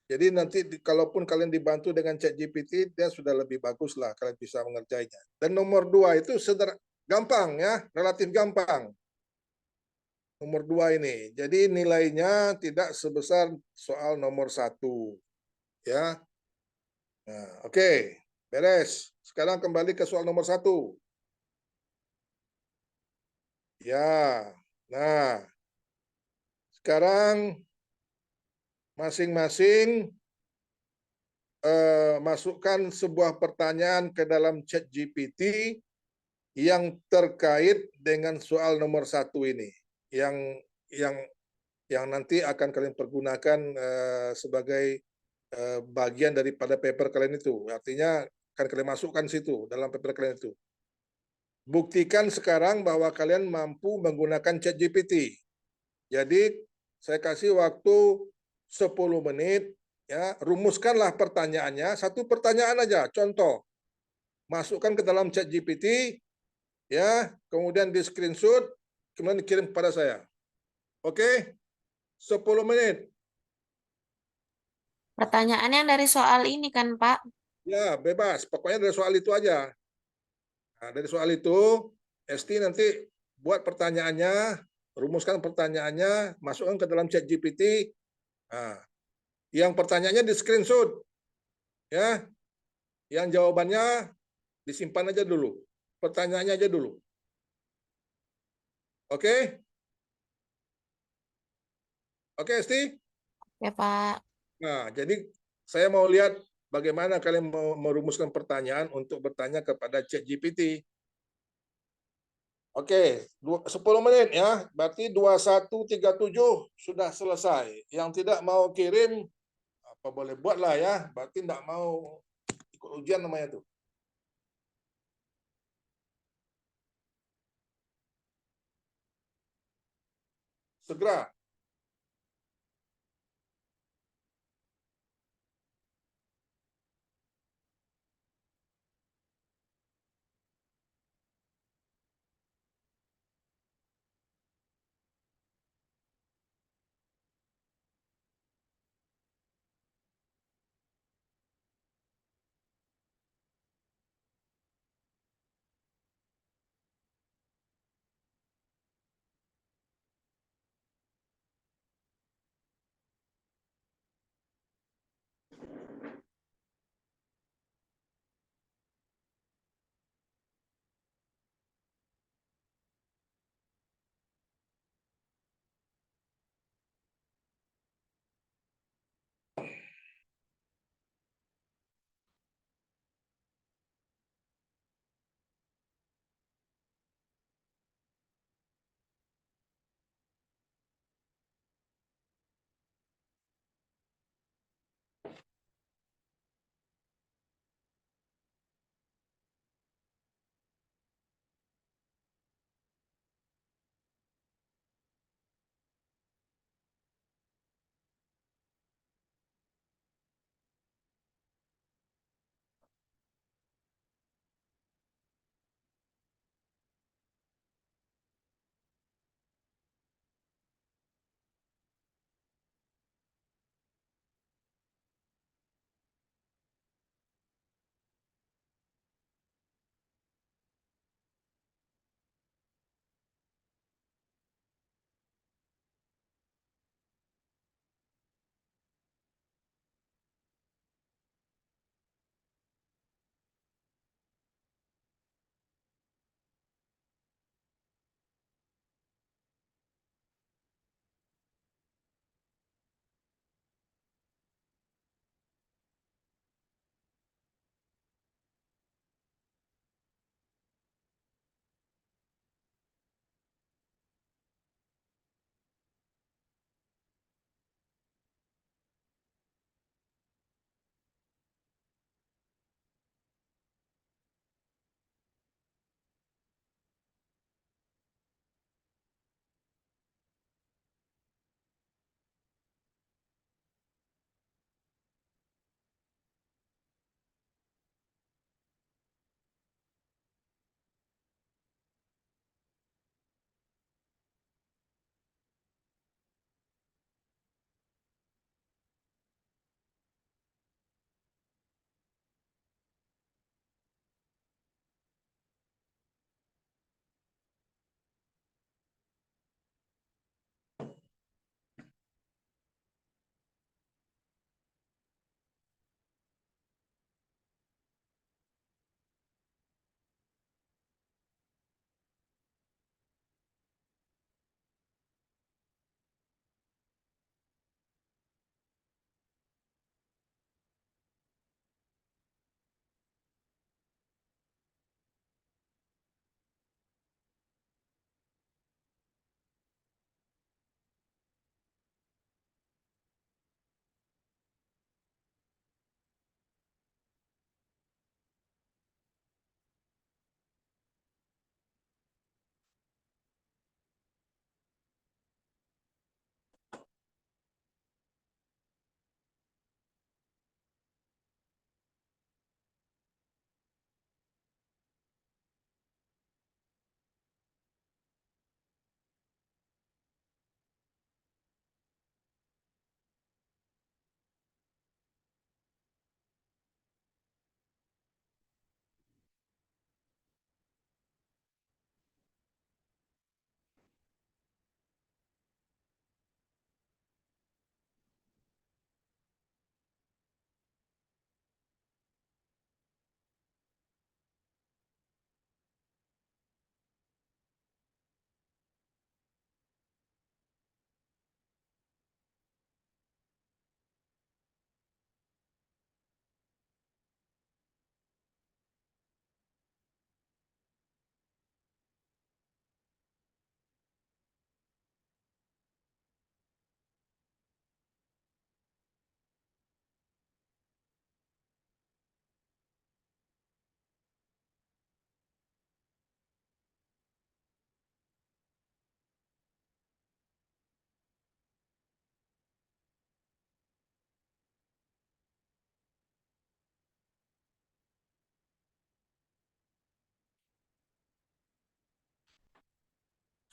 Jadi nanti kalaupun kalian dibantu dengan ChatGPT, dia sudah lebih bagus lah, kalian bisa mengerjainya. Dan nomor 2 itu gampang ya, relatif gampang. Nomor 2 ini. Jadi nilainya tidak sebesar soal nomor 1. Ya. Nah, oke. Beres. Sekarang kembali ke soal nomor 1. Ya. Nah. Sekarang masing-masing masukkan sebuah pertanyaan ke dalam chat GPT yang terkait dengan soal nomor 1 ini, yang yang yang nanti akan kalian pergunakan sebagai bagian daripada paper kalian itu. Artinya akan kalian masukkan situ dalam paper kalian itu. Buktikan sekarang bahwa kalian mampu menggunakan chat GPT. Jadi saya kasih waktu 10 menit, ya, rumuskanlah pertanyaannya, satu pertanyaan aja, contoh. Masukkan ke dalam chat GPT, ya, kemudian di screenshot, kemudian dikirim kepada saya. Oke? 10 menit. Pertanyaannya dari soal ini kan, Pak? Ya, bebas. Pokoknya dari soal itu aja. Nah, dari soal itu, Esti nanti buat pertanyaannya, rumuskan pertanyaannya, masukkan ke dalam chat GPT. Nah, yang pertanyaannya di screenshot, ya. Yang jawabannya disimpan aja dulu. Pertanyaannya aja dulu. Oke? Oke, Esti? Ya, Pak. Nah, jadi saya mau lihat bagaimana kalian mau merumuskan pertanyaan untuk bertanya kepada ChatGPT. Oke, 10 menit ya. Berarti 2137 sudah selesai. Yang tidak mau kirim, apa boleh buat lah ya. Berarti tidak mau ikut ujian namanya tuh. Segera.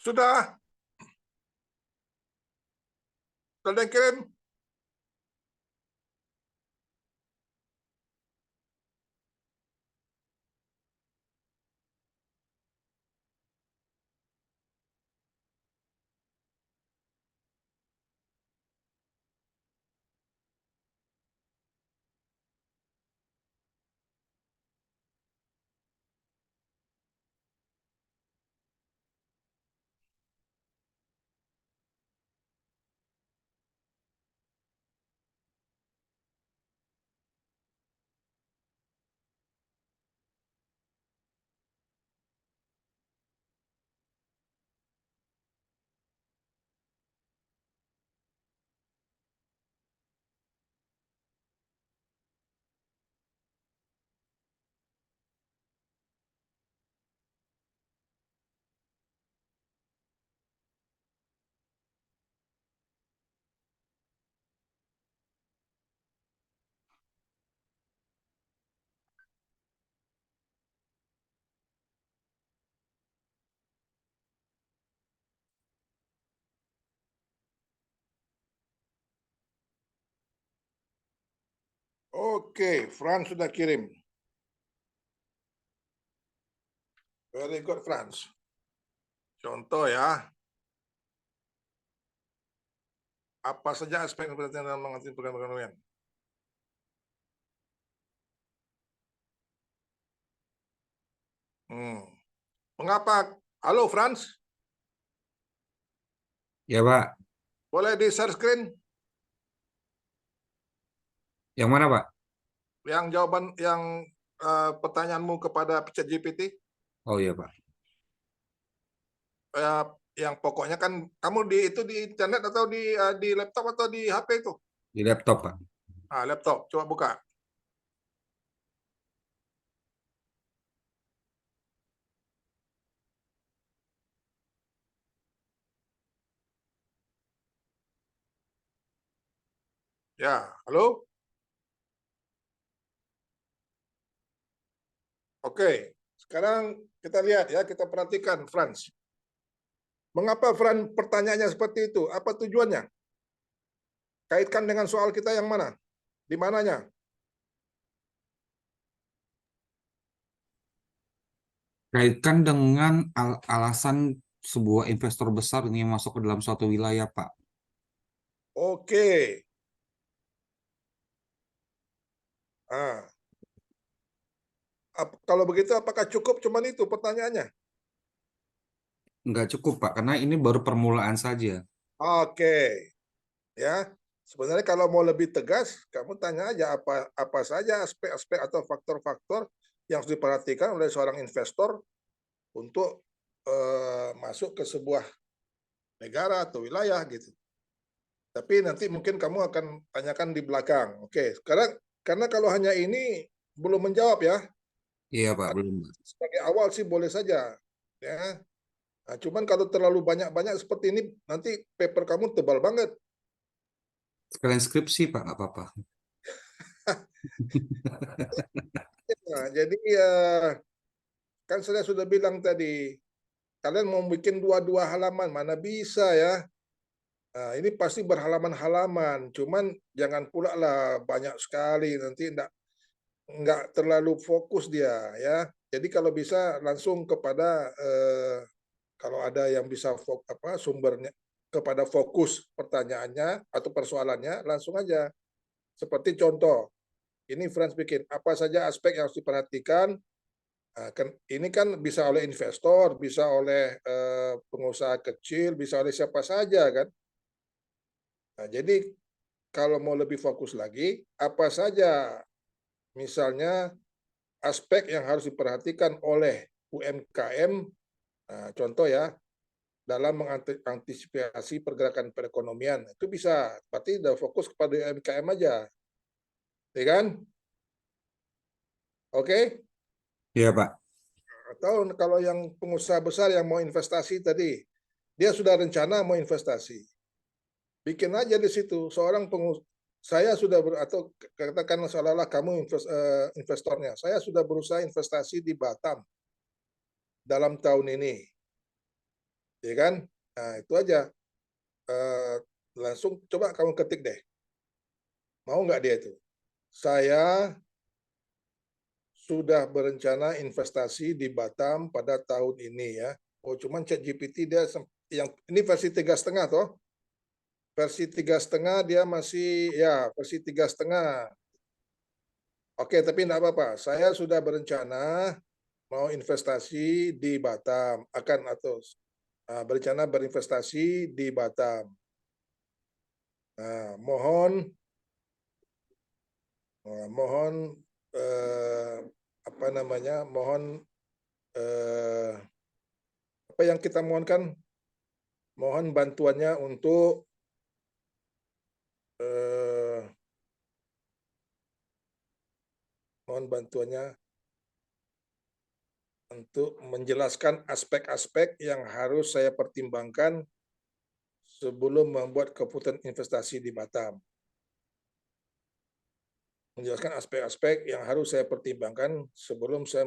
Sudah? Sudah ada yang kirim? Oke, Franz sudah kirim. Very good, Franz. Contoh ya. Apa saja aspek perhatian dalam mengatasi program perekonomian? Mengapa? Halo, Franz. Ya, Pak. Boleh di share screen? Yang mana, Pak? Yang jawaban, yang pertanyaanmu kepada ChatGPT? Oh iya, Pak. Yang pokoknya kan kamu itu di internet atau di laptop atau di HP itu? Di laptop, Pak. Laptop. Coba buka. Ya, halo? Oke, sekarang kita lihat ya, kita perhatikan Franz. Mengapa Franz pertanyaannya seperti itu? Apa tujuannya? Kaitkan dengan soal kita yang mana? Di mananya? Kaitkan dengan alasan sebuah investor besar ingin masuk ke dalam suatu wilayah, Pak. Oke. Kalau begitu apakah cukup cuman itu pertanyaannya? Nggak cukup, Pak, karena ini baru permulaan saja. Oke. Ya. Sebenarnya kalau mau lebih tegas, kamu tanya aja apa saja aspek-aspek atau faktor-faktor yang harus diperhatikan oleh seorang investor untuk masuk ke sebuah negara atau wilayah gitu. Tapi nanti mungkin kamu akan tanyakan di belakang. Oke, sekarang karena kalau hanya ini belum menjawab ya. Iya, Pak, belum. Sebagai awal sih boleh saja. Ya. Nah, cuman kalau terlalu banyak-banyak seperti ini, nanti paper kamu tebal banget. Sekalian skripsi, Pak, nggak apa-apa. Nah, jadi kan saya sudah bilang tadi, kalian mau bikin dua halaman, mana bisa ya. Nah, ini pasti berhalaman-halaman, cuman jangan pula lah banyak sekali, nanti nggak terlalu fokus dia ya. Jadi kalau bisa langsung kepada kalau ada yang bisa sumbernya kepada fokus pertanyaannya atau persoalannya langsung aja. Seperti contoh, ini Franz bikin apa saja aspek yang harus diperhatikan. Nah, ini kan bisa oleh investor, bisa oleh pengusaha kecil, bisa oleh siapa saja kan. Nah, jadi kalau mau lebih fokus lagi, apa saja misalnya aspek yang harus diperhatikan oleh UMKM, nah, contoh ya, dalam mengantisipasi pergerakan perekonomian. Itu bisa, berarti udah fokus kepada UMKM aja. Ya kan? Oke? Iya, Pak. Atau kalau yang pengusaha besar yang mau investasi tadi, dia sudah rencana mau investasi. Bikin aja di situ, seorang saya sudah atau katakan seolah-olah kamu investornya, saya sudah berusaha investasi di Batam dalam tahun ini. ya kan? Nah, itu aja. Langsung coba kamu ketik deh. Mau nggak dia itu? Saya sudah berencana investasi di Batam pada tahun ini ya. Oh, cuman ChatGPT dia yang ini versi 3,5 toh. Versi 3,5 dia masih ya versi 3,5. Oke, tapi enggak apa-apa. Saya sudah berencana mau investasi di Batam, akan atau berencana berinvestasi di Batam. Nah, mohon apa namanya? Mohon apa yang kita mohonkan? Mohon bantuannya untuk mohon bantuannya untuk menjelaskan aspek-aspek yang harus saya pertimbangkan sebelum membuat keputusan investasi di Batam. Menjelaskan aspek-aspek yang harus saya pertimbangkan sebelum saya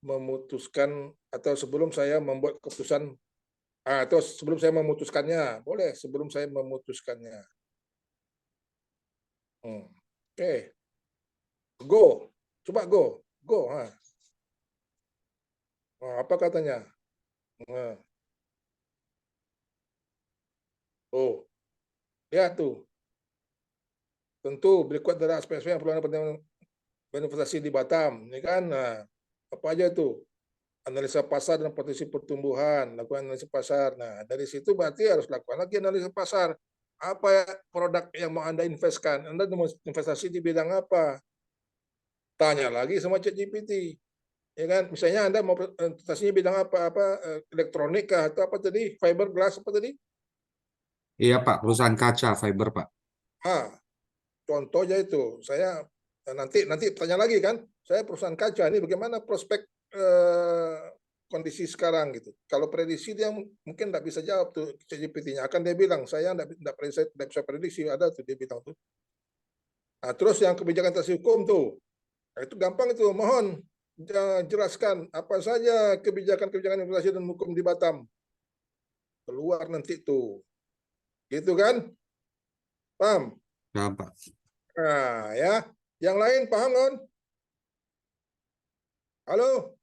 memutuskan atau sebelum saya membuat keputusan atau sebelum saya memutuskannya. Boleh, sebelum saya memutuskannya. Oke. Go. Coba go. Go. Apa katanya? Oh, lihat tuh. Tentu berikut adalah aspek yang perlu berinvestasi di Batam, ini kan? Nah, apa aja itu? Analisa pasar dan potensi pertumbuhan, lakukan analisa pasar. Nah, dari situ berarti harus lakukan lagi analisa pasar. Apa ya produk yang mau Anda investkan? Anda mau investasi di bidang apa? Tanya lagi sama ChatGPT. Ya kan? Misalnya Anda mau investasinya bidang apa? Elektronik kah atau apa tadi? Fiberglass apa tadi? Iya Pak, perusahaan kaca fiber Pak. Contohnya itu, saya nanti tanya lagi kan, saya perusahaan kaca ini bagaimana prospek kondisi sekarang gitu. Kalau prediksi dia mungkin tidak bisa jawab tuh ChatGPT-nya. Akan dia bilang saya tidak bisa prediksi, ada tuh dia bilang tuh. Nah, terus yang kebijakan atas hukum tuh, nah, itu gampang itu. Mohon jelaskan apa saja kebijakan investasi dan hukum di Batam. Keluar nanti tuh, gitu kan? Paham? Ya Pak. Nah, ya. Yang lain paham kan? Halo?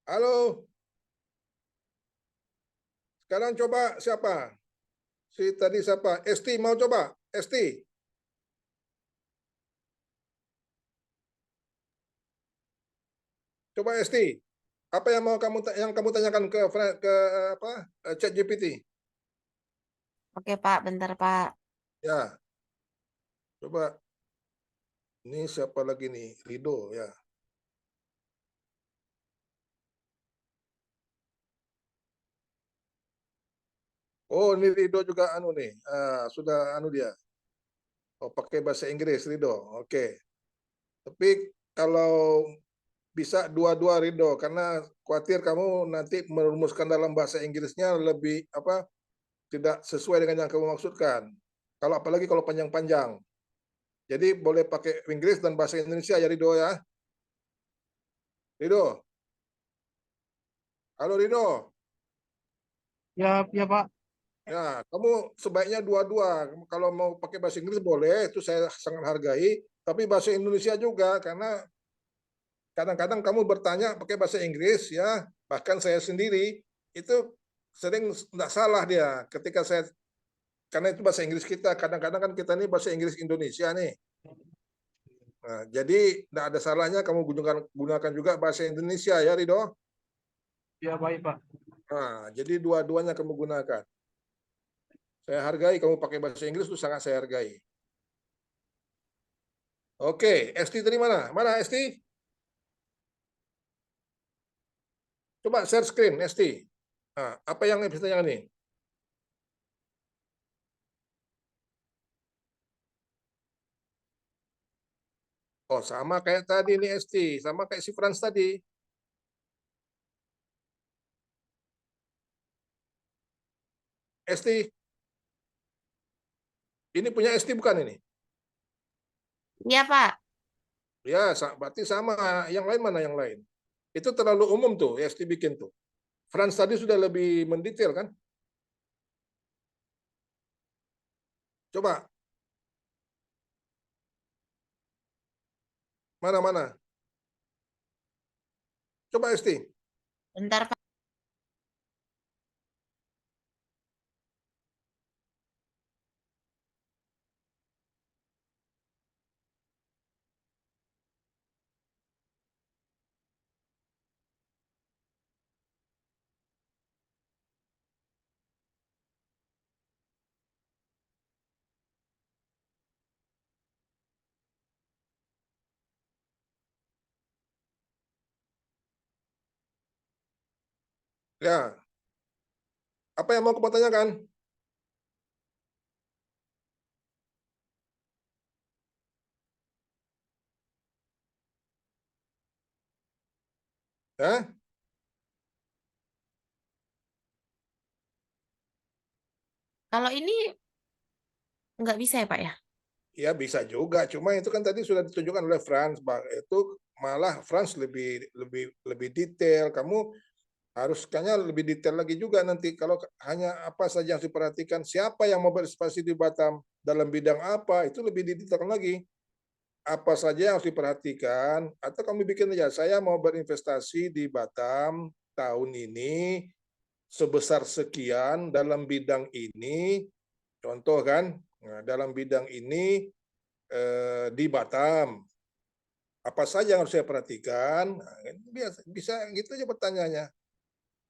Halo? Sekarang coba siapa? Si tadi siapa? Esti mau coba? Esti? Coba Esti. Apa yang mau kamu tanyakan ke apa? ChatGPT? Oke Pak, bentar Pak. Ya. Coba. Ini siapa lagi nih? Rido ya. Oh, ini Rido juga anu nih. Sudah anu dia. Oh, pakai bahasa Inggris Rido. Oke. Tapi kalau bisa dua-dua Rido, karena khawatir kamu nanti merumuskan dalam bahasa Inggrisnya lebih apa? Tidak sesuai dengan yang kamu maksudkan. Kalau apalagi kalau panjang-panjang. Jadi boleh pakai Inggris dan bahasa Indonesia ya Rido ya. Rido. Halo Rido. Ya, ya Pak. Ya, kamu sebaiknya dua-dua. Kalau mau pakai bahasa Inggris boleh, itu saya sangat hargai. Tapi bahasa Indonesia juga, karena kadang-kadang kamu bertanya pakai bahasa Inggris ya. Bahkan saya sendiri itu sering tidak salah dia. Ketika saya karena itu bahasa Inggris kita, kadang-kadang kan kita ini bahasa Inggris Indonesia nih. Nah, jadi tidak ada salahnya kamu gunakan juga bahasa Indonesia ya Rido. Ya, baik Pak. Nah, jadi dua-duanya kamu gunakan. Saya hargai kamu pakai bahasa Inggris itu sangat saya hargai. Oke, Esti dari mana? Mana Esti? Coba share screen Esti. Nah, apa yang bisa tanya nih? Oh, sama kayak tadi nih Esti, sama kayak si Frans tadi. Esti, ini punya Esti bukan ini? Iya Pak. Ya, berarti sama. Yang lain mana yang lain? Itu terlalu umum tuh, Esti bikin tuh. Franz tadi sudah lebih mendetail kan? Coba, mana? Coba Esti. Bentar, Pak. Ya, apa yang mau kamu tanyakan? Ya, Kalau ini nggak bisa ya, Pak ya? ya bisa juga. Cuma itu kan tadi sudah ditunjukkan oleh Franz. Itu malah Franz lebih detail. Kamu harus kayaknya lebih detail lagi juga nanti. Kalau hanya apa saja yang diperhatikan, siapa yang mau berinvestasi di Batam, dalam bidang apa, itu lebih detail lagi. Apa saja yang harus diperhatikan, atau kami bikin aja, saya mau berinvestasi di Batam tahun ini sebesar sekian dalam bidang ini, contoh kan, nah, dalam bidang ini di Batam, apa saja yang harus saya perhatikan, nah, bisa gitu aja pertanyaannya.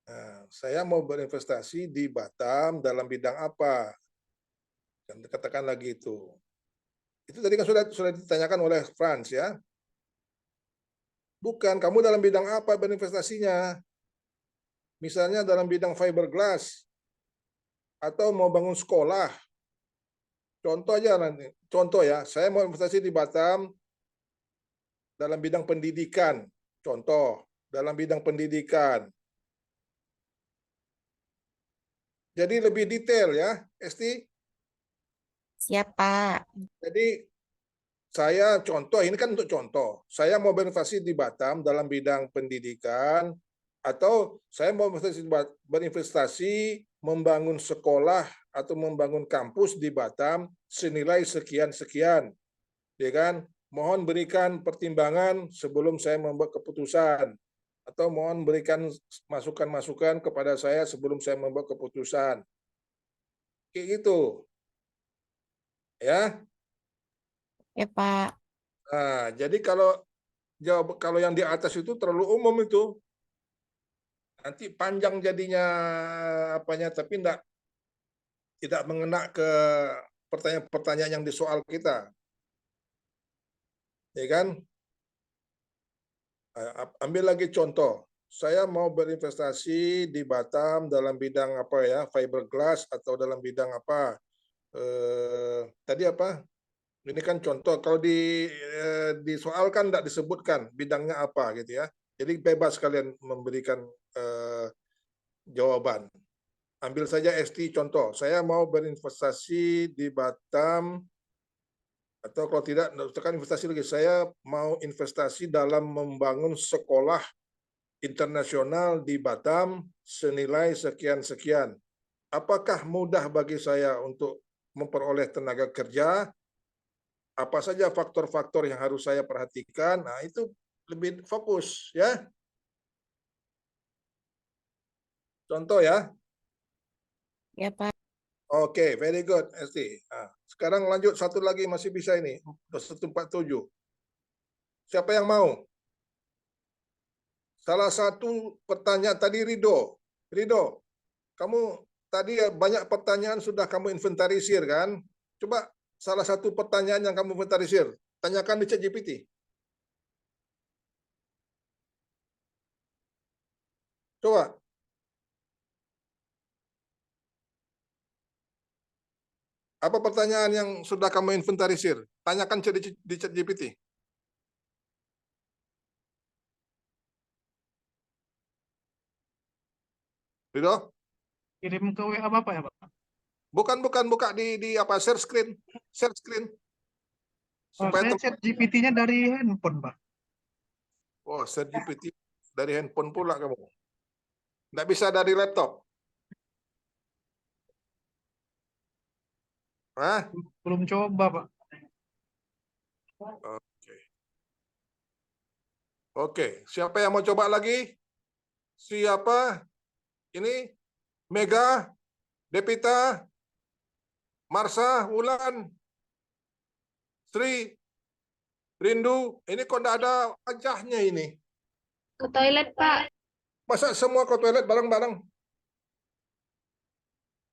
Nah, saya mau berinvestasi di Batam dalam bidang apa, dan katakan lagi itu. Itu tadi kan sudah ditanyakan oleh Franz ya. Bukan, kamu dalam bidang apa berinvestasinya? Misalnya dalam bidang fiberglass, atau mau bangun sekolah. Contoh aja nanti. Contoh ya, saya mau investasi di Batam dalam bidang pendidikan. Contoh, dalam bidang pendidikan. Jadi lebih detail ya, Esti. Siap, Pak. Jadi saya contoh, ini kan untuk contoh. Saya mau berinvestasi di Batam dalam bidang pendidikan, atau saya mau berinvestasi membangun sekolah atau membangun kampus di Batam senilai sekian-sekian. Ya kan? Mohon berikan pertimbangan sebelum saya membuat keputusan. Atau mohon berikan masukan-masukan kepada saya sebelum saya membuat keputusan. Kayak gitu. Ya. Ya, Pak. Nah, jadi kalau yang di atas itu terlalu umum itu. Nanti panjang jadinya apanya, tapi tidak mengena ke pertanyaan-pertanyaan yang di soal kita. Ya kan? Ambil lagi contoh. Saya mau berinvestasi di Batam dalam bidang apa ya, fiberglass atau dalam bidang apa? Tadi apa? Ini kan contoh. Kalau di soal kan tidak disebutkan bidangnya apa gitu ya. Jadi bebas kalian memberikan jawaban. Ambil saja ST contoh. Saya mau berinvestasi di Batam, atau kalau tidak, tekan investasi lagi. Saya mau investasi dalam membangun sekolah internasional di Batam senilai sekian-sekian. Apakah mudah bagi saya untuk memperoleh tenaga kerja? Apa saja faktor-faktor yang harus saya perhatikan? Nah, itu lebih fokus ya. Contoh ya. Ya, Pak. Oke, very good, Esti. Nah, sekarang lanjut satu lagi, masih bisa ini. 147. Siapa yang mau? Salah satu pertanyaan tadi Rido. Rido, kamu tadi banyak pertanyaan sudah kamu inventarisir kan? Coba salah satu pertanyaan yang kamu inventarisir, tanyakan di ChatGPT. Coba. Apa pertanyaan yang sudah kamu inventarisir? Tanyakan di ChatGPT. Rido? Kirim ke WA Bapak ya, Pak? Bukan buka di apa share screen. Share screen. Supaya Saya chat GPT-nya dari handphone, Pak. oh, Chat GPT dari handphone pula kamu. Nggak bisa dari laptop. Hah? Belum coba, Pak. Oke. Oke, siapa yang mau coba lagi? Siapa? Ini Mega, Depita, Marsha, Wulan, Sri, Rindu. Ini kok nggak ada wajahnya ini. Ke toilet, Pak. Masa semua ke toilet bareng-bareng?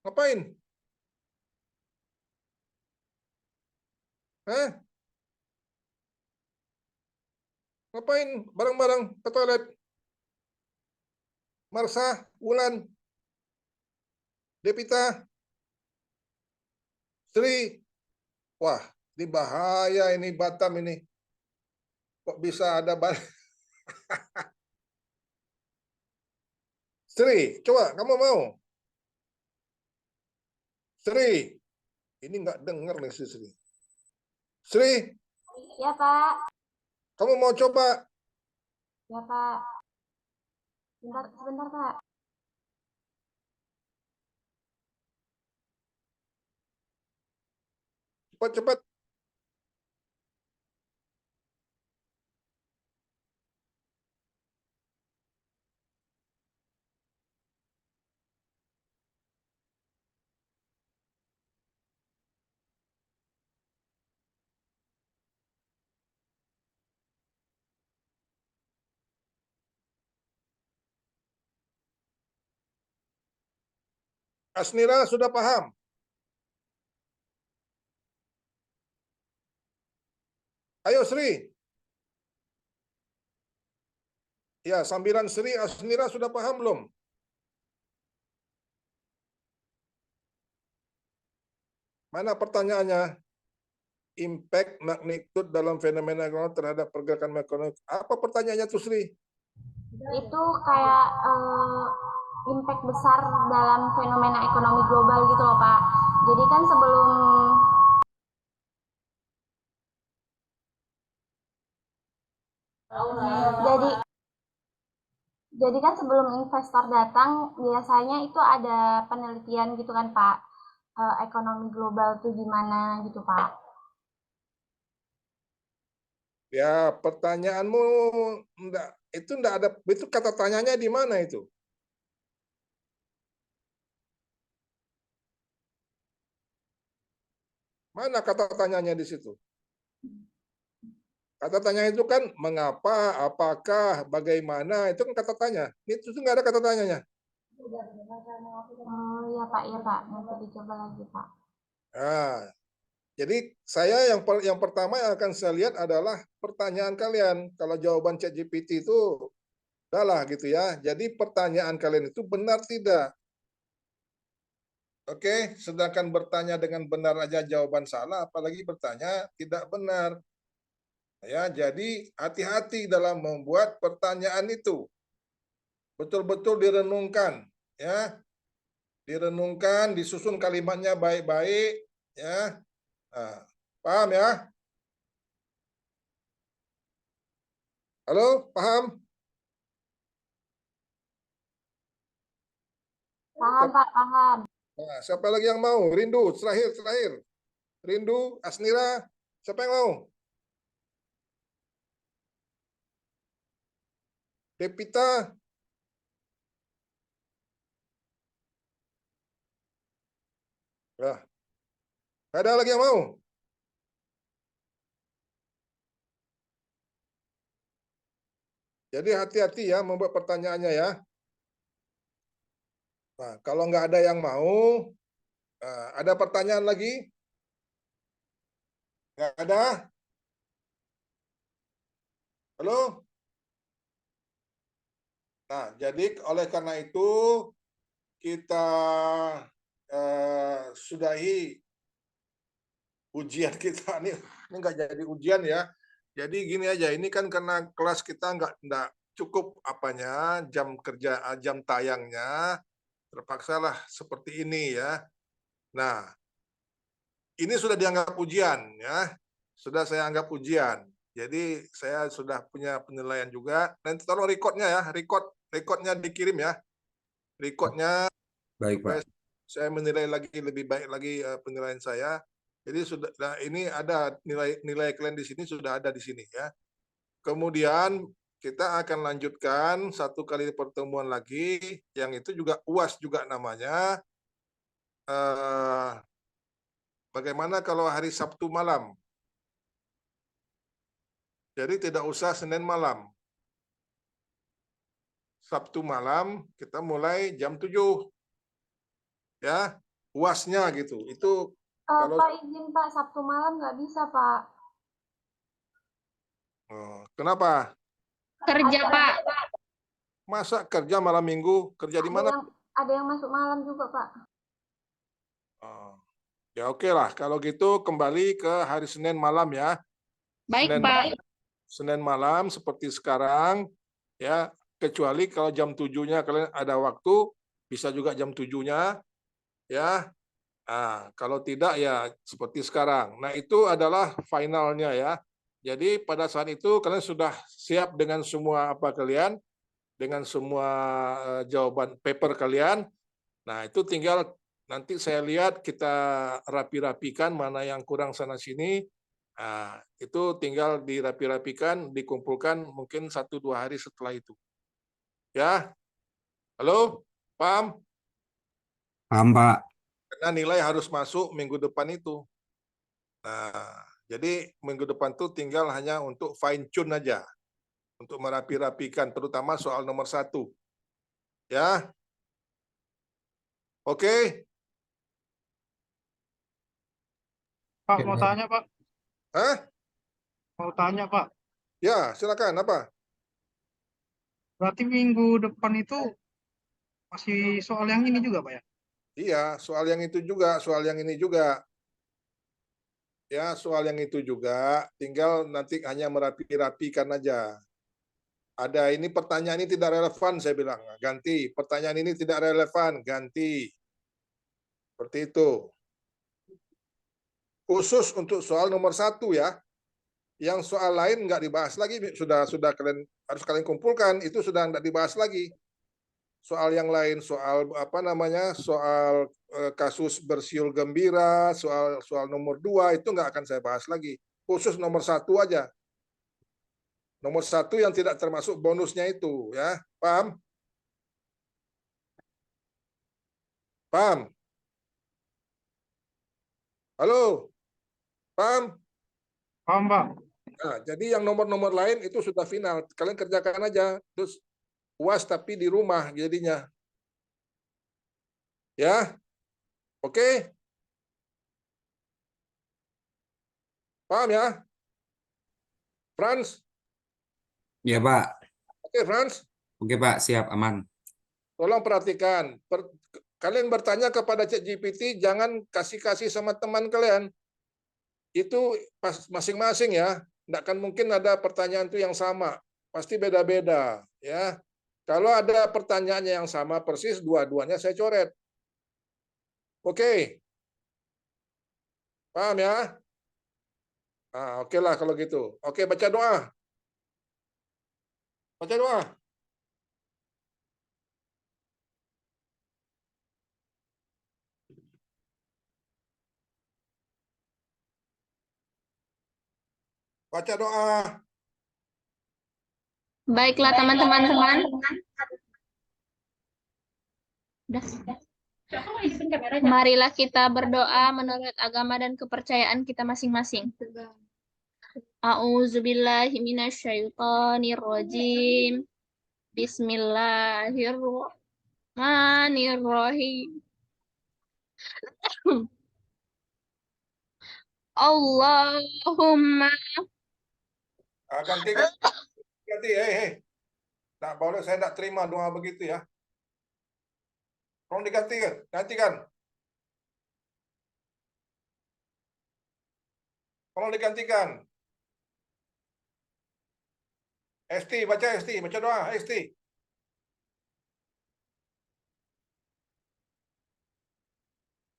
Ngapain? Hah? Ngapain bareng-bareng ke toilet? Marsha, Wulan, Depita, Sri. Wah, ini bahaya ini Batam ini. Kok bisa ada Sri, coba kamu mau? Sri, ini nggak dengar nih si Sri. Sri, Ya, Pak. kamu mau coba? Ya, Pak. Sebentar, Pak. Cepat-cepat. Asnira sudah paham? Ayo Sri. Ya, sambilan Sri, Asnira sudah paham belum? Mana pertanyaannya? Impact magnitude dalam fenomena ekonomi terhadap pergerakan ekonomi. Apa pertanyaannya tuh Sri? Itu kayak impact besar dalam fenomena ekonomi global gitu loh, Pak. Jadi kan jadi kan sebelum investor datang biasanya itu ada penelitian gitu kan, Pak. Ekonomi global tuh gimana gitu, Pak. Ya, pertanyaanmu enggak ada, itu kata tanyanya di mana itu? Mana kata tanyanya di situ? Kata tanya itu kan mengapa, apakah, bagaimana, itu kan kata tanya. Itu tuh nggak ada kata tanyanya. Oh iya, Pak, ya, Pak. Nanti dicoba lagi, Pak. Nah, jadi saya yang pertama yang akan saya lihat adalah pertanyaan kalian. Kalau jawaban ChatGPT itu udahlah gitu ya. Jadi pertanyaan kalian itu benar tidak? Oke, sedangkan bertanya dengan benar aja jawaban salah, apalagi bertanya tidak benar. Ya, jadi hati-hati dalam membuat pertanyaan itu. Betul-betul direnungkan, ya. Direnungkan, disusun kalimatnya baik-baik, ya. Nah, paham ya? Halo, paham? Paham, Pak, paham. Nah, siapa lagi yang mau? Rindu, terakhir. Rindu, Asnira, siapa yang mau? Depita, nah, ada lagi yang mau? Jadi hati-hati ya membuat pertanyaannya ya. Nah, kalau nggak ada yang mau, ada pertanyaan lagi? Nggak ada? Halo? Nah, jadi oleh karena itu kita sudahi ujian kita nih. Ini nggak jadi ujian ya. Jadi gini aja, ini kan karena kelas kita nggak cukup apanya jam kerja, jam tayangnya, terpaksalah seperti ini ya. Nah, ini sudah dianggap ujian ya. sudah saya anggap ujian. Jadi saya sudah punya penilaian juga. Nanti tolong recordnya ya, recordnya dikirim ya. Recordnya Baik, supaya Pak. saya menilai lagi lebih baik lagi penilaian saya. Jadi sudah, nah ini ada nilai kalian di sini sudah ada di sini ya. Kemudian kita akan lanjutkan satu kali pertemuan lagi, yang itu juga UAS juga namanya. Bagaimana kalau hari Sabtu malam? Jadi tidak usah Senin malam. Sabtu malam kita mulai jam 7. Ya, UASnya gitu. Itu kalau Pak izin Pak, Sabtu malam nggak bisa Pak. kenapa? Kerja, Pak. Masa kerja malam minggu? Kerja di mana? Ada yang masuk malam juga Pak. Ya oke lah. Kalau gitu kembali ke hari Senin malam ya. Baik, Senin, Pak. Senin malam seperti sekarang. Ya, kecuali kalau jam 7-nya kalian ada waktu, bisa juga jam 7-nya. Ya, nah, kalau tidak ya seperti sekarang. Nah itu adalah finalnya ya. Jadi pada saat itu kalian sudah siap dengan semua apa kalian, dengan semua jawaban paper kalian. Nah itu tinggal nanti saya lihat kita rapi-rapikan mana yang kurang sana sini. Nah, itu tinggal dirapi-rapikan, dikumpulkan mungkin 1-2 hari setelah itu. Ya, halo, paham? Paham, Pak. Karena nilai harus masuk minggu depan itu. Nah, jadi minggu depan tuh tinggal hanya untuk fine tune aja, untuk merapi-rapikan, terutama soal nomor 1. Ya, oke? Pak, mau tanya Pak. Hah? Mau tanya Pak. Ya, silakan. Apa? Berarti minggu depan itu masih soal yang ini juga Pak ya? Iya, soal yang itu juga, soal yang ini juga. Ya, soal yang itu juga, tinggal nanti hanya merapi-rapikan aja. Ada ini pertanyaan ini tidak relevan, saya bilang. Ganti. Pertanyaan ini tidak relevan, ganti. Seperti itu. Khusus untuk soal nomor 1 ya. Yang soal lain nggak dibahas lagi, sudah kalian harus kalian kumpulkan, itu sudah nggak dibahas lagi. Soal yang lain, soal apa namanya, soal kasus bersiul gembira, soal nomor 2 itu nggak akan saya bahas lagi. Khusus nomor 1 aja. Nomor 1 yang tidak termasuk bonusnya itu, ya, paham? Paham? Halo, paham? Paham Pak? Nah, jadi yang nomor-nomor lain itu sudah final. Kalian kerjakan aja. Terus UAS tapi di rumah jadinya. Ya, oke? Paham ya? Franz? Ya, Pak. Oke, Franz? Oke, Pak. Siap, aman. Tolong perhatikan. Kalian bertanya kepada ChatGPT, jangan kasih-kasih sama teman kalian. Itu masing-masing ya. Tidak akan mungkin ada pertanyaan itu yang sama. Pasti beda-beda. Ya. Kalau ada pertanyaannya yang sama persis, dua-duanya saya coret. Oke. Paham ya? Nah, oke lah kalau gitu. Oke, baca doa. Baca doa. Baca doa. Baiklah, teman-teman. Marilah kita berdoa menurut agama dan kepercayaan kita masing-masing. A'udzubillahi minasyaitonirrajim. Bismillahirrahmanirrahim. Allahumma Ganti. Nah, boleh saya tidak terima doa begitu ya. Tolong gantikan. Tolong digantikan. Esti, baca doa, Esti.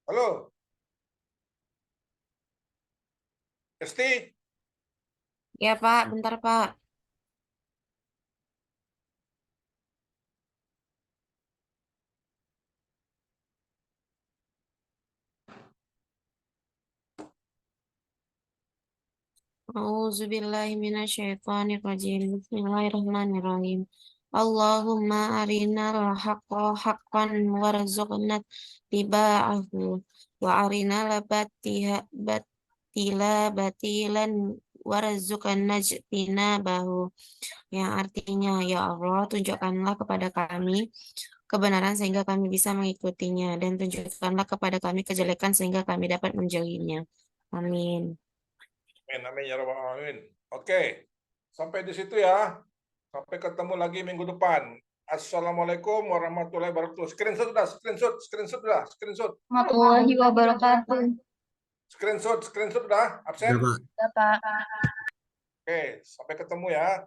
Halo. Esti. Ya Pak, bentar Pak. A'udzubillahiminasyaitonirrajim. Bismillahirrahmanirrahim. Allahumma arinal haqqa haqqan warzuqna tiba'ahu wa arinal batila batilan warzuqna jtinabahu. Yang artinya, ya Allah, tunjukkanlah kepada kami kebenaran sehingga kami bisa mengikutinya, dan tunjukkanlah kepada kami kejelekan sehingga kami dapat menjauhinya. Amin. Amin, amin ya rabbal alamin. Oke, sampai di situ ya. Sampai ketemu lagi minggu depan. Assalamualaikum warahmatullahi wabarakatuh. Screenshot sudah, screenshot sudah, screenshot. Warahmatullahi wabarakatuh. Screenshot sudah, absen. Ya, Pak. Bapak. Oke, sampai ketemu ya.